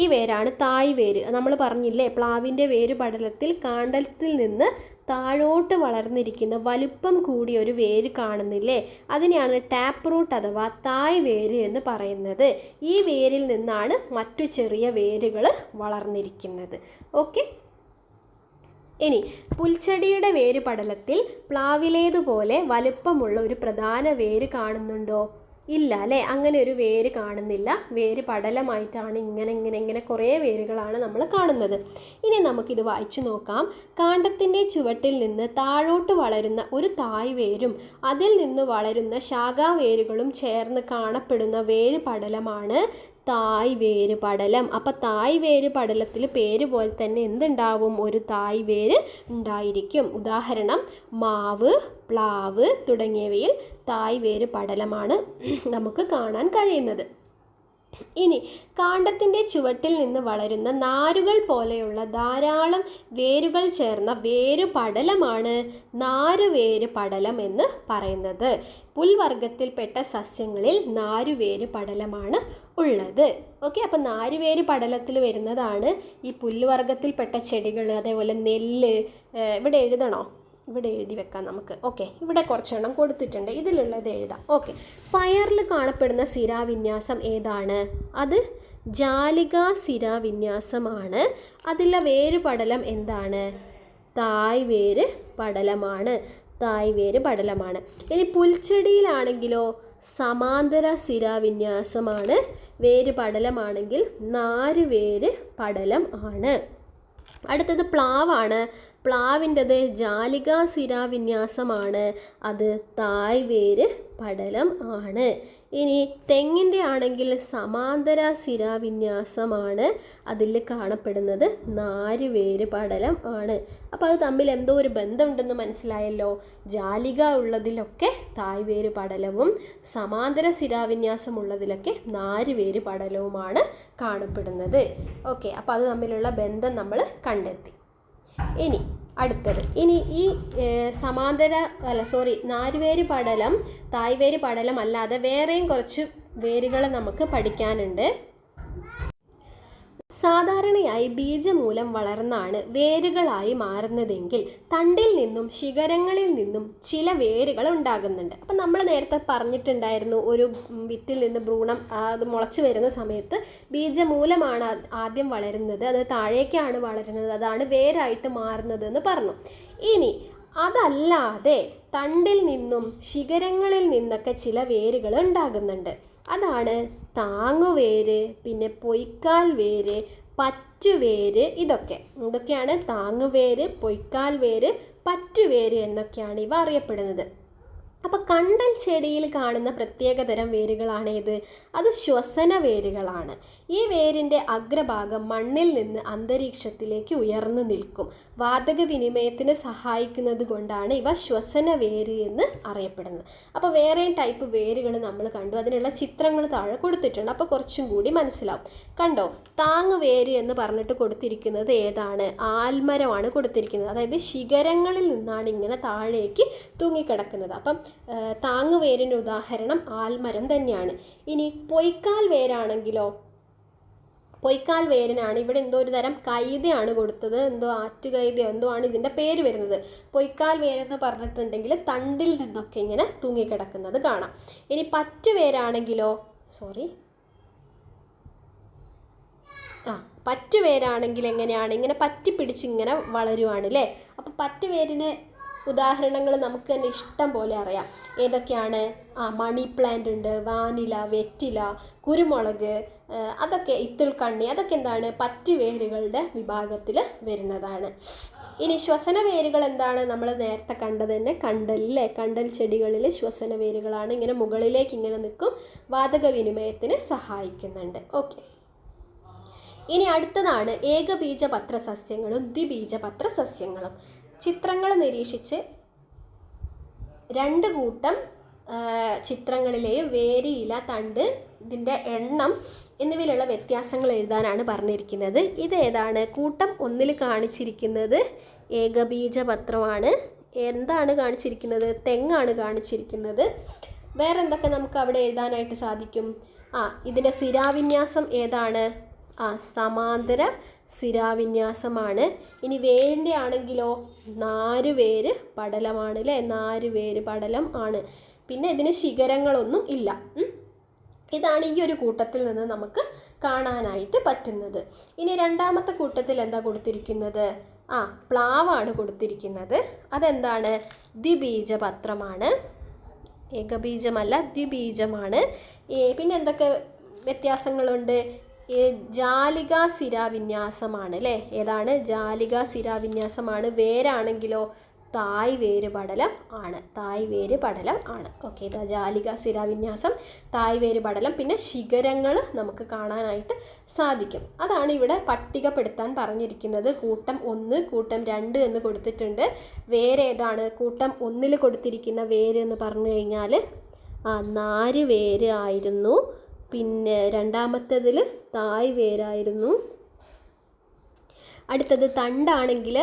ഈ വേരാണ് തായ് വേര്. നമ്മൾ പറഞ്ഞില്ലേ, പ്ലാവിൻ്റെ വേര് പടലത്തിൽ കാണ്ഡത്തിൽ നിന്ന് താഴോട്ട് വളർന്നിരിക്കുന്ന വലുപ്പം കൂടിയ ഒരു വേര് കാണുന്നില്ലേ, അതിനെയാണ് ടാപ്പ് റൂട്ട് അഥവാ തായ് വേര് എന്ന് പറയുന്നത്. ഈ വേരിൽ നിന്നാണ് മറ്റു ചെറിയ വേരുകൾ വളർന്നിരിക്കുന്നത്. ഓക്കെ, ഇനി പുൽച്ചെടിയുടെ വേര് പടലത്തിൽ പ്ലാവിലേതുപോലെ വലുപ്പമുള്ള ഒരു പ്രധാന വേര് കാണുന്നുണ്ടോ? ഇല്ല അല്ലേ, അങ്ങനെ ഒരു വേര് കാണുന്നില്ല. വേര് പടലമായിട്ടാണ് ഇങ്ങനെ കുറേ വേരുകളാണ് നമ്മൾ കാണുന്നത്. ഇനി നമുക്കിത് വായിച്ചു നോക്കാം. കാണ്ഡത്തിൻ്റെ ചുവട്ടിൽ നിന്ന് താഴോട്ട് വളരുന്ന ഒരു തായ് വേരും അതിൽ നിന്ന് വളരുന്ന ശാഖാവേരുകളും ചേർന്ന് കാണപ്പെടുന്ന വേര് പടലമാണ് തായ് വേര് പടലം. അപ്പം തായ് വേര് പടലത്തിൽ പേര് പോലെ തന്നെ എന്തുണ്ടാവും? ഒരു തായ് വേര് ഉണ്ടായിരിക്കും. ഉദാഹരണം മാവ്, പ്ലാവ് തുടങ്ങിയവയിൽ തായ് വേര് പടലമാണ് നമുക്ക് കാണാൻ കഴിയുന്നത്. ഇനി കാണ്ഡത്തിൻ്റെ ചുവട്ടിൽ നിന്ന് വളരുന്ന നാരുകൾ പോലെയുള്ള ധാരാളം വേരുകൾ ചേർന്ന വേരു പടലമാണ് നാരുവേര് പടലം എന്ന് പറയുന്നത്. പുൽവർഗത്തിൽപ്പെട്ട സസ്യങ്ങളിൽ നാരുവേര് പടലമാണ് ഉള്ളത്. ഓക്കെ, അപ്പം നാരുവേര് പടലത്തിൽ വരുന്നതാണ് ഈ പുല്ലുവർഗത്തിൽപ്പെട്ട ചെടികൾ, അതേപോലെ നെല്ല്. ഇവിടെ എഴുതണോ? ഇവിടെ എഴുതി വെക്കാം നമുക്ക്. ഓക്കെ, ഇവിടെ കുറച്ചെണ്ണം കൊടുത്തിട്ടുണ്ട്, ഇതിലുള്ളത് എഴുതാം. ഓക്കെ, പയറിൽ കാണപ്പെടുന്ന സിരാവിന്യാസം ഏതാണ്? അത് ജാലികാ സിരാവിന്യാസമാണ്. അതിലെ വേര് പടലം എന്താണ്? തായ് വേര് പടലമാണ്. തായ് വേര് പടലമാണ്. ഇനി പുൽച്ചെടിയിലാണെങ്കിലോ സമാന്തര സിരാവിന്യാസമാണ്. വേര് പടലമാണെങ്കിൽ നാരുവേര് പടലം ആണ്. അടുത്തത് പ്ലാവാണ്. പ്ലാവിൻ്റെത് ജാലികാ സിരാവിന്യാസമാണ്. അത് തായ് വേര് പടലം ആണ്. ഇനി തെങ്ങിൻ്റെ ആണെങ്കിൽ സമാന്തര സിരാവിന്യാസമാണ്. അതിൽ കാണപ്പെടുന്നത് നാരുവേര് പടലം ആണ്. അപ്പോൾ അത് തമ്മിൽ എന്തോ ഒരു ബന്ധമുണ്ടെന്ന് മനസ്സിലായല്ലോ. ജാലിക ഉള്ളതിലൊക്കെ തായ് വേര് പടലവും സമാന്തര സിരാവിന്യാസം ഉള്ളതിലൊക്കെ നാരുവേര് പടലവുമാണ് കാണപ്പെടുന്നത്. ഓക്കെ, അപ്പോൾ അത് തമ്മിലുള്ള ബന്ധം നമ്മൾ കണ്ടെത്തി. ഇനി അടുത്തത്, ഇനി ഈ നാരുവേര് പടലം തായ് വേര് പടലം അല്ലാതെ വേറെയും കുറച്ച് വേരുകൾ നമുക്ക് പഠിക്കാനുണ്ട്. സാധാരണയായി ബീജമൂലം വളർന്നാണ് വേരുകളായി മാറുന്നതെങ്കിൽ തണ്ടിൽ നിന്നും ശിഖരങ്ങളിൽ നിന്നും ചില വേരുകൾ ഉണ്ടാകുന്നുണ്ട്. അപ്പം നമ്മൾ നേരത്തെ പറഞ്ഞിട്ടുണ്ടായിരുന്നു, ഒരു വിത്തിൽ നിന്ന് ഭ്രൂണം അത് മുളച്ചു വരുന്ന സമയത്ത് ബീജമൂലമാണ് ആദ്യം വളരുന്നത്, അത് താഴേക്കാണ് വളരുന്നത്, അതാണ് വേരായിട്ട് മാറുന്നത് എന്ന് പറഞ്ഞു. ഇനി അതല്ലാതെ തണ്ടിൽ നിന്നും ശിഖരങ്ങളിൽ നിന്നൊക്കെ ചില വേരുകൾ ഉണ്ടാകുന്നുണ്ട്. അതാണ് താങ്ങുവേര്, പിന്നെ പൊയ്ക്കാൽ വേര്, പറ്റുവേര്. ഇതൊക്കെയാണ് താങ്ങുവേര്, പൊയ്ക്കാൽ വേര്, പറ്റുവേര് എന്നൊക്കെയാണ് ഇവ അറിയപ്പെടുന്നത്. അപ്പോൾ കണ്ടൽ ചെടിയിൽ കാണുന്ന പ്രത്യേകതരം വേരുകളാണ് ഇത്. അത് ശ്വസന വേരുകളാണ്. ഈ വേരിൻ്റെ അഗ്രഭാഗം മണ്ണിൽ നിന്ന് അന്തരീക്ഷത്തിലേക്ക് ഉയർന്നു നിൽക്കും. വാതക വിനിമയത്തിന് സഹായിക്കുന്നത് കൊണ്ടാണ് ഇവ ശ്വസന വേര് എന്ന് അറിയപ്പെടുന്നത്. അപ്പോൾ വേറെയും ടൈപ്പ് വേരുകൾ നമ്മൾ കണ്ടു, അതിനുള്ള ചിത്രങ്ങൾ താഴെ കൊടുത്തിട്ടുണ്ട്. അപ്പോൾ കുറച്ചും കൂടി മനസ്സിലാവും. കണ്ടോ, താങ്ങുവേര് എന്ന് പറഞ്ഞിട്ട് കൊടുത്തിരിക്കുന്നത് ഏതാണ്? ആൽമരമാണ് കൊടുത്തിരിക്കുന്നത്. അതായത് ശിഖരങ്ങളിൽ നിന്നാണ് ഇങ്ങനെ താഴേക്ക് തൂങ്ങിക്കിടക്കുന്നത്. അപ്പം താങ്ങുവേരിന് ഉദാഹരണം ആൽമരം തന്നെയാണ്. ഇനി പൊയ്ക്കാൽ വേരാണെങ്കിലോ, പൊയ്ക്കാൽ വേരിനാണ് ഇവിടെ എന്തോ ഒരു തരം കൈതയാണ് കൊടുത്തത്, എന്തോ ആറ്റുകൈതയോ എന്തോ ആണ് ഇതിൻ്റെ പേര് വരുന്നത്. പൊയ്ക്കാൽ വേരെന്ന് പറഞ്ഞിട്ടുണ്ടെങ്കിൽ തണ്ടിൽ നിന്നൊക്കെ ഇങ്ങനെ തൂങ്ങിക്കിടക്കുന്നത് കാണാം. ഇനി പറ്റുവേരാണെങ്കിലോ, പറ്റുവേരാണെങ്കിൽ എങ്ങനെയാണ്? ഇങ്ങനെ പറ്റി പിടിച്ച് ഇങ്ങനെ വളരുവാണ് അല്ലേ. അപ്പോൾ പറ്റുവേരിന് ഉദാഹരണങ്ങൾ നമുക്ക് തന്നെ ഇഷ്ടം പോലെ അറിയാം. ഏതൊക്കെയാണ്? മണി പ്ലാന്റ് ഉണ്ട്, വാനില, വെറ്റില, കുരുമുളക്, അതൊക്കെ ഇത്തിൽക്കണ്ണി, അതൊക്കെ എന്താണ്? പറ്റുവേരുകളുടെ വിഭാഗത്തിൽ വരുന്നതാണ്. ഇനി ശ്വസന വേരുകൾ എന്താണ്? നമ്മൾ നേരത്തെ കണ്ടത് തന്നെ, കണ്ടൽ ചെടികളിൽ ശ്വസന വേരുകളാണ്. ഇങ്ങനെ മുകളിലേക്ക് ഇങ്ങനെ നിൽക്കും, വാതക വിനിമയത്തിന് സഹായിക്കുന്നുണ്ട്. ഓക്കെ, ഇനി അടുത്തതാണ് ഏകബീജപത്ര സസ്യങ്ങളും ദ്വിബീജപത്ര സസ്യങ്ങളും. ചിത്രങ്ങൾ നിരീക്ഷിച്ച് രണ്ട് കൂട്ടം ചിത്രങ്ങളിലെയും വേര്, ഇല, തണ്ട്, ഇതിൻ്റെ എണ്ണം എന്നിവയിലുള്ള വ്യത്യാസങ്ങൾ എഴുതാനാണ് പറഞ്ഞിരിക്കുന്നത്. ഇതേതാണ്? കൂട്ടം 1 കാണിച്ചിരിക്കുന്നത് ഏകബീജപത്രമാണ്. എന്താണ് കാണിച്ചിരിക്കുന്നത്? തെങ്ങാണ് കാണിച്ചിരിക്കുന്നത്. വേറെ എന്തൊക്കെ നമുക്ക് അവിടെ എഴുതാനായിട്ട് സാധിക്കും? ഇതിൻ്റെ സിരാവിന്യാസം ഏതാണ്? സമാന്തര സിരാവിന്യാസമാണ്. ഇനി വേരിൻ്റെ ആണെങ്കിലോ നാരുവേര് പടലമാണ് അല്ലേ? നാരുവേര് പടലം ആണ്. പിന്നെ ഇതിന് ശിഖരങ്ങളൊന്നും ഇല്ല. ഇതാണ് ഈ ഒരു കൂട്ടത്തിൽ നിന്ന് നമുക്ക് കാണാനായിട്ട് പറ്റുന്നത്. ഇനി രണ്ടാമത്തെ കൂട്ടത്തിൽ എന്താ കൊടുത്തിരിക്കുന്നത്? പ്ലാവാണ് കൊടുത്തിരിക്കുന്നത്. അതെന്താണ്? ദ്വിബീജപത്രമാണ്, ഏകബീജമല്ല, ദ്വിബീജമാണ്. പിന്നെ എന്തൊക്കെ വ്യത്യാസങ്ങളുണ്ട്? ജാലികാ സിരാവിന്യാസമാണ് അല്ലേ? ഏതാണ്? ജാലികാ സിരാവിന്യാസമാണ്. വേരാണെങ്കിലോ തായ് വേര് പടലം ആണ്, തായ് വേര് പടലം ആണ്. ഓക്കെ, ഇതാ ജാലികാ സിരാവിന്യാസം, തായ് വേര് പടലം. പിന്നെ ശിഖരങ്ങൾ നമുക്ക് കാണാനായിട്ട് സാധിക്കും. അതാണ് ഇവിടെ പട്ടികപ്പെടുത്താൻ പറഞ്ഞിരിക്കുന്നത്. കൂട്ടം 1, കൂട്ടം 2 എന്ന് കൊടുത്തിട്ടുണ്ട്. വേര് ഏതാണ്? കൂട്ടം 1 കൊടുത്തിരിക്കുന്ന വേര് എന്ന് പറഞ്ഞു കഴിഞ്ഞാൽ നാര് വേര് ആയിരുന്നു. പിന്നെ രണ്ടാമത്തേതിൽ തായ് വേരായിരുന്നു. അടുത്തത് തണ്ടാണെങ്കിൽ,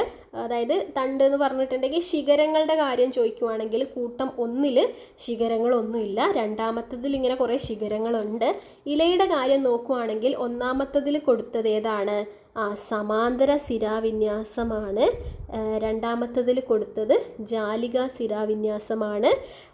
അതായത് തണ്ട് എന്ന് പറഞ്ഞിട്ടുണ്ടെങ്കിൽ ശിഖരങ്ങളുടെ കാര്യം ചോദിക്കുവാണെങ്കിൽ കൂട്ടം 1 ശിഖരങ്ങളൊന്നുമില്ല. രണ്ടാമത്തതിൽ ഇങ്ങനെ കുറേ ശിഖരങ്ങളുണ്ട്. ഇലയുടെ കാര്യം നോക്കുവാണെങ്കിൽ ഒന്നാമത്തതിൽ കൊടുത്തത് ഏതാണ്? സമാന്തര സിരാവിന്യാസമാണ്. രണ്ടാമത്തതിൽ കൊടുത്തത് ജാലികാ സിരാവിന്യാസമാണ്.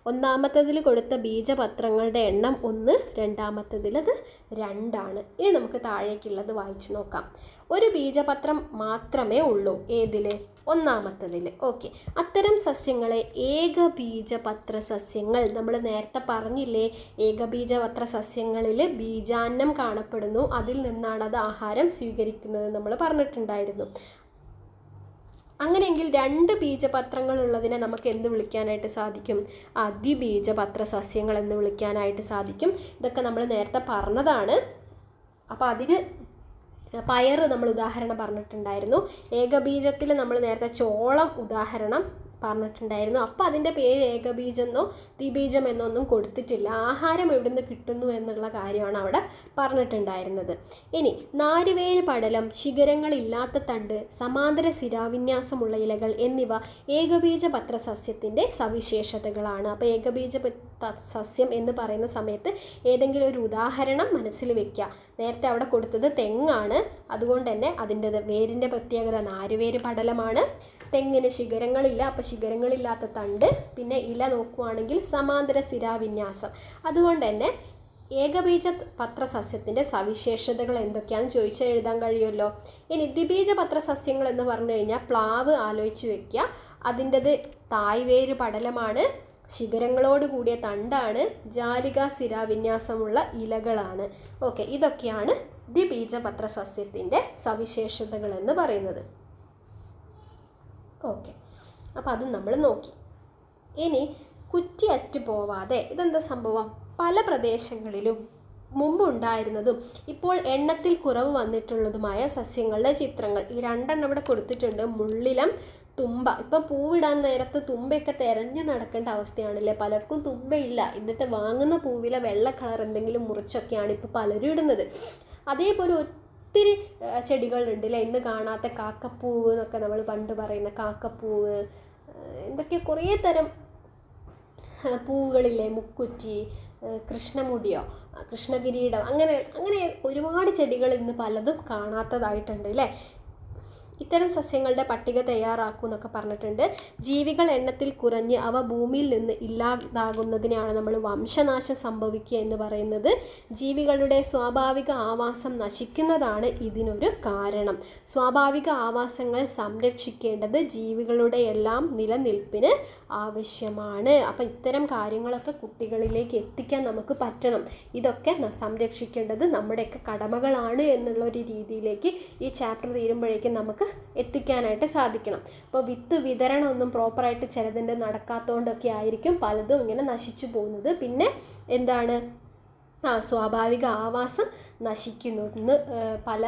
ഒന്നാമത്തതിൽ കൊടുത്ത ബീജപത്രങ്ങളുടെ എണ്ണം 1, രണ്ടാമത്തതിൽ അത് 2 ആണ്. ഇനി നമുക്ക് താഴേക്കുള്ളത് വായിച്ചു നോക്കാം. ഒരു ബീജപത്രം മാത്രമേ ഉള്ളൂ. ഏതിൽ? ഒന്നാമത്തതിൽ. ഓക്കെ, അത്തരം സസ്യങ്ങളെ ഏകബീജപത്ര സസ്യങ്ങൾ. നമ്മൾ നേരത്തെ പറഞ്ഞില്ലേ, ഏകബീജപത്ര സസ്യങ്ങളിൽ ബീജാന്നം കാണപ്പെടുന്നു, അതിൽ നിന്നാണ് അത് ആഹാരം സ്വീകരിക്കുന്നത് നമ്മൾ പറഞ്ഞിട്ടുണ്ടായിരുന്നു. അങ്ങനെയെങ്കിൽ 2 ബീജപത്രങ്ങളുള്ളതിനെ നമുക്ക് എന്ത് വിളിക്കാനായിട്ട് സാധിക്കും? ദ്വിബീജപത്ര സസ്യങ്ങൾ എന്ന് വിളിക്കാനായിട്ട് സാധിക്കും. ഇതൊക്കെ നമ്മൾ നേരത്തെ പറഞ്ഞതാണ്. അപ്പോൾ അതിന് പയർ നമ്മൾ ഉദാഹരണം പറഞ്ഞിട്ടുണ്ടായിരുന്നു. ഏകബീജത്തിൽ നമ്മൾ നേരത്തെ ചോളം ഉദാഹരണം പറഞ്ഞിട്ടുണ്ടായിരുന്നു. അപ്പോൾ അതിൻ്റെ പേര് ഏകബീജമെന്നോ ദ്വിബീജം എന്നൊന്നും കൊടുത്തിട്ടില്ല. ആഹാരം എവിടെ നിന്ന് കിട്ടുന്നു എന്നുള്ള കാര്യമാണ് അവിടെ പറഞ്ഞിട്ടുണ്ടായിരുന്നത്. ഇനി നാരുവേര് പടലം, ശിഖരങ്ങളില്ലാത്ത തണ്ട്, സമാന്തര സിരാവിന്യാസമുള്ള ഇലകൾ എന്നിവ ഏകബീജപത്ര സസ്യത്തിൻ്റെ സവിശേഷതകളാണ്. അപ്പോൾ ഏകബീജ സസ്യം എന്ന് പറയുന്ന സമയത്ത് ഏതെങ്കിലും ഒരു ഉദാഹരണം മനസ്സിൽ വെക്കുക. നേരത്തെ അവിടെ കൊടുത്തത് തെങ്ങാണ്, അതുകൊണ്ട് തന്നെ അതിൻ്റെ വേരിൻ്റെ പ്രത്യേകത നാരുവേര് പടലമാണ്. തെങ്ങിന് ശിഖരങ്ങളില്ല, അപ്പോൾ ശിഖരങ്ങളില്ലാത്ത തണ്ട്. പിന്നെ ഇല നോക്കുവാണെങ്കിൽ സമാന്തര സിരാവിന്യാസം. അതുകൊണ്ട് തന്നെ ഏകബീജപത്ര സസ്യത്തിൻ്റെ സവിശേഷതകൾ എന്തൊക്കെയാണെന്ന് ചോദിച്ചാൽ എഴുതാൻ കഴിയുമല്ലോ. ഇനി ദ്വിബീജപത്ര സസ്യങ്ങൾ എന്ന് പറഞ്ഞു കഴിഞ്ഞാൽ പ്ലാവ് ആലോചിച്ച് വെക്കുക. അതിൻ്റെത് തായ് വേര് പടലമാണ്, ശിഖരങ്ങളോട് കൂടിയ തണ്ടാണ്, ജാലികാ സിരാവിന്യാസമുള്ള ഇലകളാണ്. ഓക്കെ, ഇതൊക്കെയാണ് ദ്വിബീജപത്ര സസ്യത്തിൻ്റെ സവിശേഷതകൾ എന്ന് പറയുന്നത്. ഓക്കെ, അപ്പോൾ അതും നമ്മൾ നോക്കി. ഇനി കുറ്റിയറ്റ് പോവാതെ ഇതെന്താ സംഭവം? പല പ്രദേശങ്ങളിലും മുമ്പുണ്ടായിരുന്നതും ഇപ്പോൾ എണ്ണത്തിൽ കുറവ് വന്നിട്ടുള്ളതുമായ സസ്യങ്ങളുടെ ചിത്രങ്ങൾ ഈ 2 ഇവിടെ കൊടുത്തിട്ടുണ്ട്. മുള്ളിലം, തുമ്പ. ഇപ്പം പൂവിടാൻ നേരത്ത് തുമ്പയൊക്കെ തിരഞ്ഞ് നടക്കേണ്ട അവസ്ഥയാണല്ലേ. പലർക്കും തുമ്പയില്ല, എന്നിട്ട് വാങ്ങുന്ന പൂവിലെ വെള്ള കളർ എന്തെങ്കിലും മുറിച്ചൊക്കെയാണ് ഇപ്പോൾ പലരും ഇടുന്നത്. അതേപോലെ ഒത്തിരി ചെടികളുണ്ട് അല്ലേ, ഇന്ന് കാണാത്ത കാക്കപ്പൂവ് എന്നൊക്കെ നമ്മൾ പണ്ട് പറയുന്ന കാക്കപ്പൂവ്, എന്തൊക്കെ കുറേ തരം പൂവുകളില്ലേ, മുക്കുറ്റി, കൃഷ്ണമുടിയോ, കൃഷ്ണകിരീടം, അങ്ങനെ ഒരുപാട് ചെടികൾ ഇന്ന് പലതും കാണാത്തതായിട്ടുണ്ട് അല്ലേ. ഇത്തരം സസ്യങ്ങളുടെ പട്ടിക തയ്യാറാക്കൂ എന്നൊക്കെ പറഞ്ഞിട്ടുണ്ട്. ജീവികൾ എണ്ണത്തിൽ കുറഞ്ഞ് അവ ഭൂമിയിൽ നിന്ന് ഇല്ലാതാകുന്നതിനെയാണ് നമ്മൾ വംശനാശം സംഭവിക്കുക എന്ന് പറയുന്നത്. ജീവികളുടെ സ്വാഭാവിക ആവാസം നശിക്കുന്നതാണ് ഇതിനൊരു കാരണം. സ്വാഭാവിക ആവാസങ്ങൾ സംരക്ഷിക്കേണ്ടത് ജീവികളുടെ എല്ലാം നിലനിൽപ്പിന് ആവശ്യമാണ്. അപ്പം ഇത്തരം കാര്യങ്ങളൊക്കെ കുട്ടികളിലേക്ക് എത്തിക്കാൻ നമുക്ക് പറ്റണം. ഇതൊക്കെ സംരക്ഷിക്കേണ്ടത് നമ്മുടെയൊക്കെ കടമകളാണ് എന്നുള്ളൊരു രീതിയിലേക്ക് ഈ ചാപ്റ്റർ തീരുമ്പോഴേക്കും നമുക്ക് എത്തിക്കാനായിട്ട് സാധിക്കണം. അപ്പോൾ വിത്ത് വിതരണം ഒന്നും പ്രോപ്പറായിട്ട് ചിലതിൻ്റെ നടക്കാത്തതുകൊണ്ടൊക്കെ ആയിരിക്കും പലതും ഇങ്ങനെ നശിച്ചു പോകുന്നത്. പിന്നെ എന്താണ്, സ്വാഭാവിക ആവാസം നശിക്കുന്നു. ഇന്ന് പല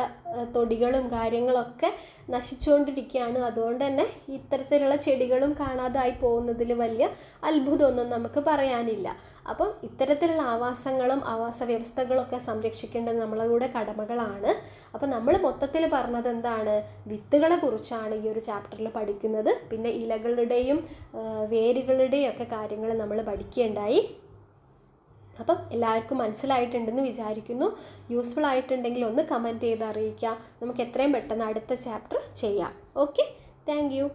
തൊടികളും കാര്യങ്ങളൊക്കെ നശിച്ചുകൊണ്ടിരിക്കുകയാണ്. അതുകൊണ്ട് തന്നെ ഇത്തരത്തിലുള്ള ചെടികളും കാണാതായി പോകുന്നതിൽ വലിയ അത്ഭുതമൊന്നും നമുക്ക് പറയാനില്ല. അപ്പം ഇത്തരത്തിലുള്ള ആവാസങ്ങളും ആവാസ വ്യവസ്ഥകളൊക്കെ സംരക്ഷിക്കേണ്ടത് നമ്മളുടെ കടമകളാണ്. അപ്പം നമ്മൾ മൊത്തത്തിൽ പറഞ്ഞത് എന്താണ്? വിത്തുകളെ കുറിച്ചാണ് ഈ ഒരു ചാപ്റ്ററിൽ പഠിക്കുന്നത്. പിന്നെ ഇലകളുടെയും വേരുകളുടെയും ഒക്കെ കാര്യങ്ങൾ നമ്മൾ പഠിക്കുകയുണ്ടായി. അപ്പം എല്ലാവർക്കും മനസ്സിലായിട്ടുണ്ടെന്ന് വിചാരിക്കുന്നു. യൂസ്ഫുൾ ആയിട്ടുണ്ടെങ്കിൽ ഒന്ന് കമൻറ്റ് ചെയ്ത് അറിയിക്കുക. നമുക്ക് എത്രയും പെട്ടെന്ന് അടുത്ത ചാപ്റ്റർ ചെയ്യാം. Okay, thank you.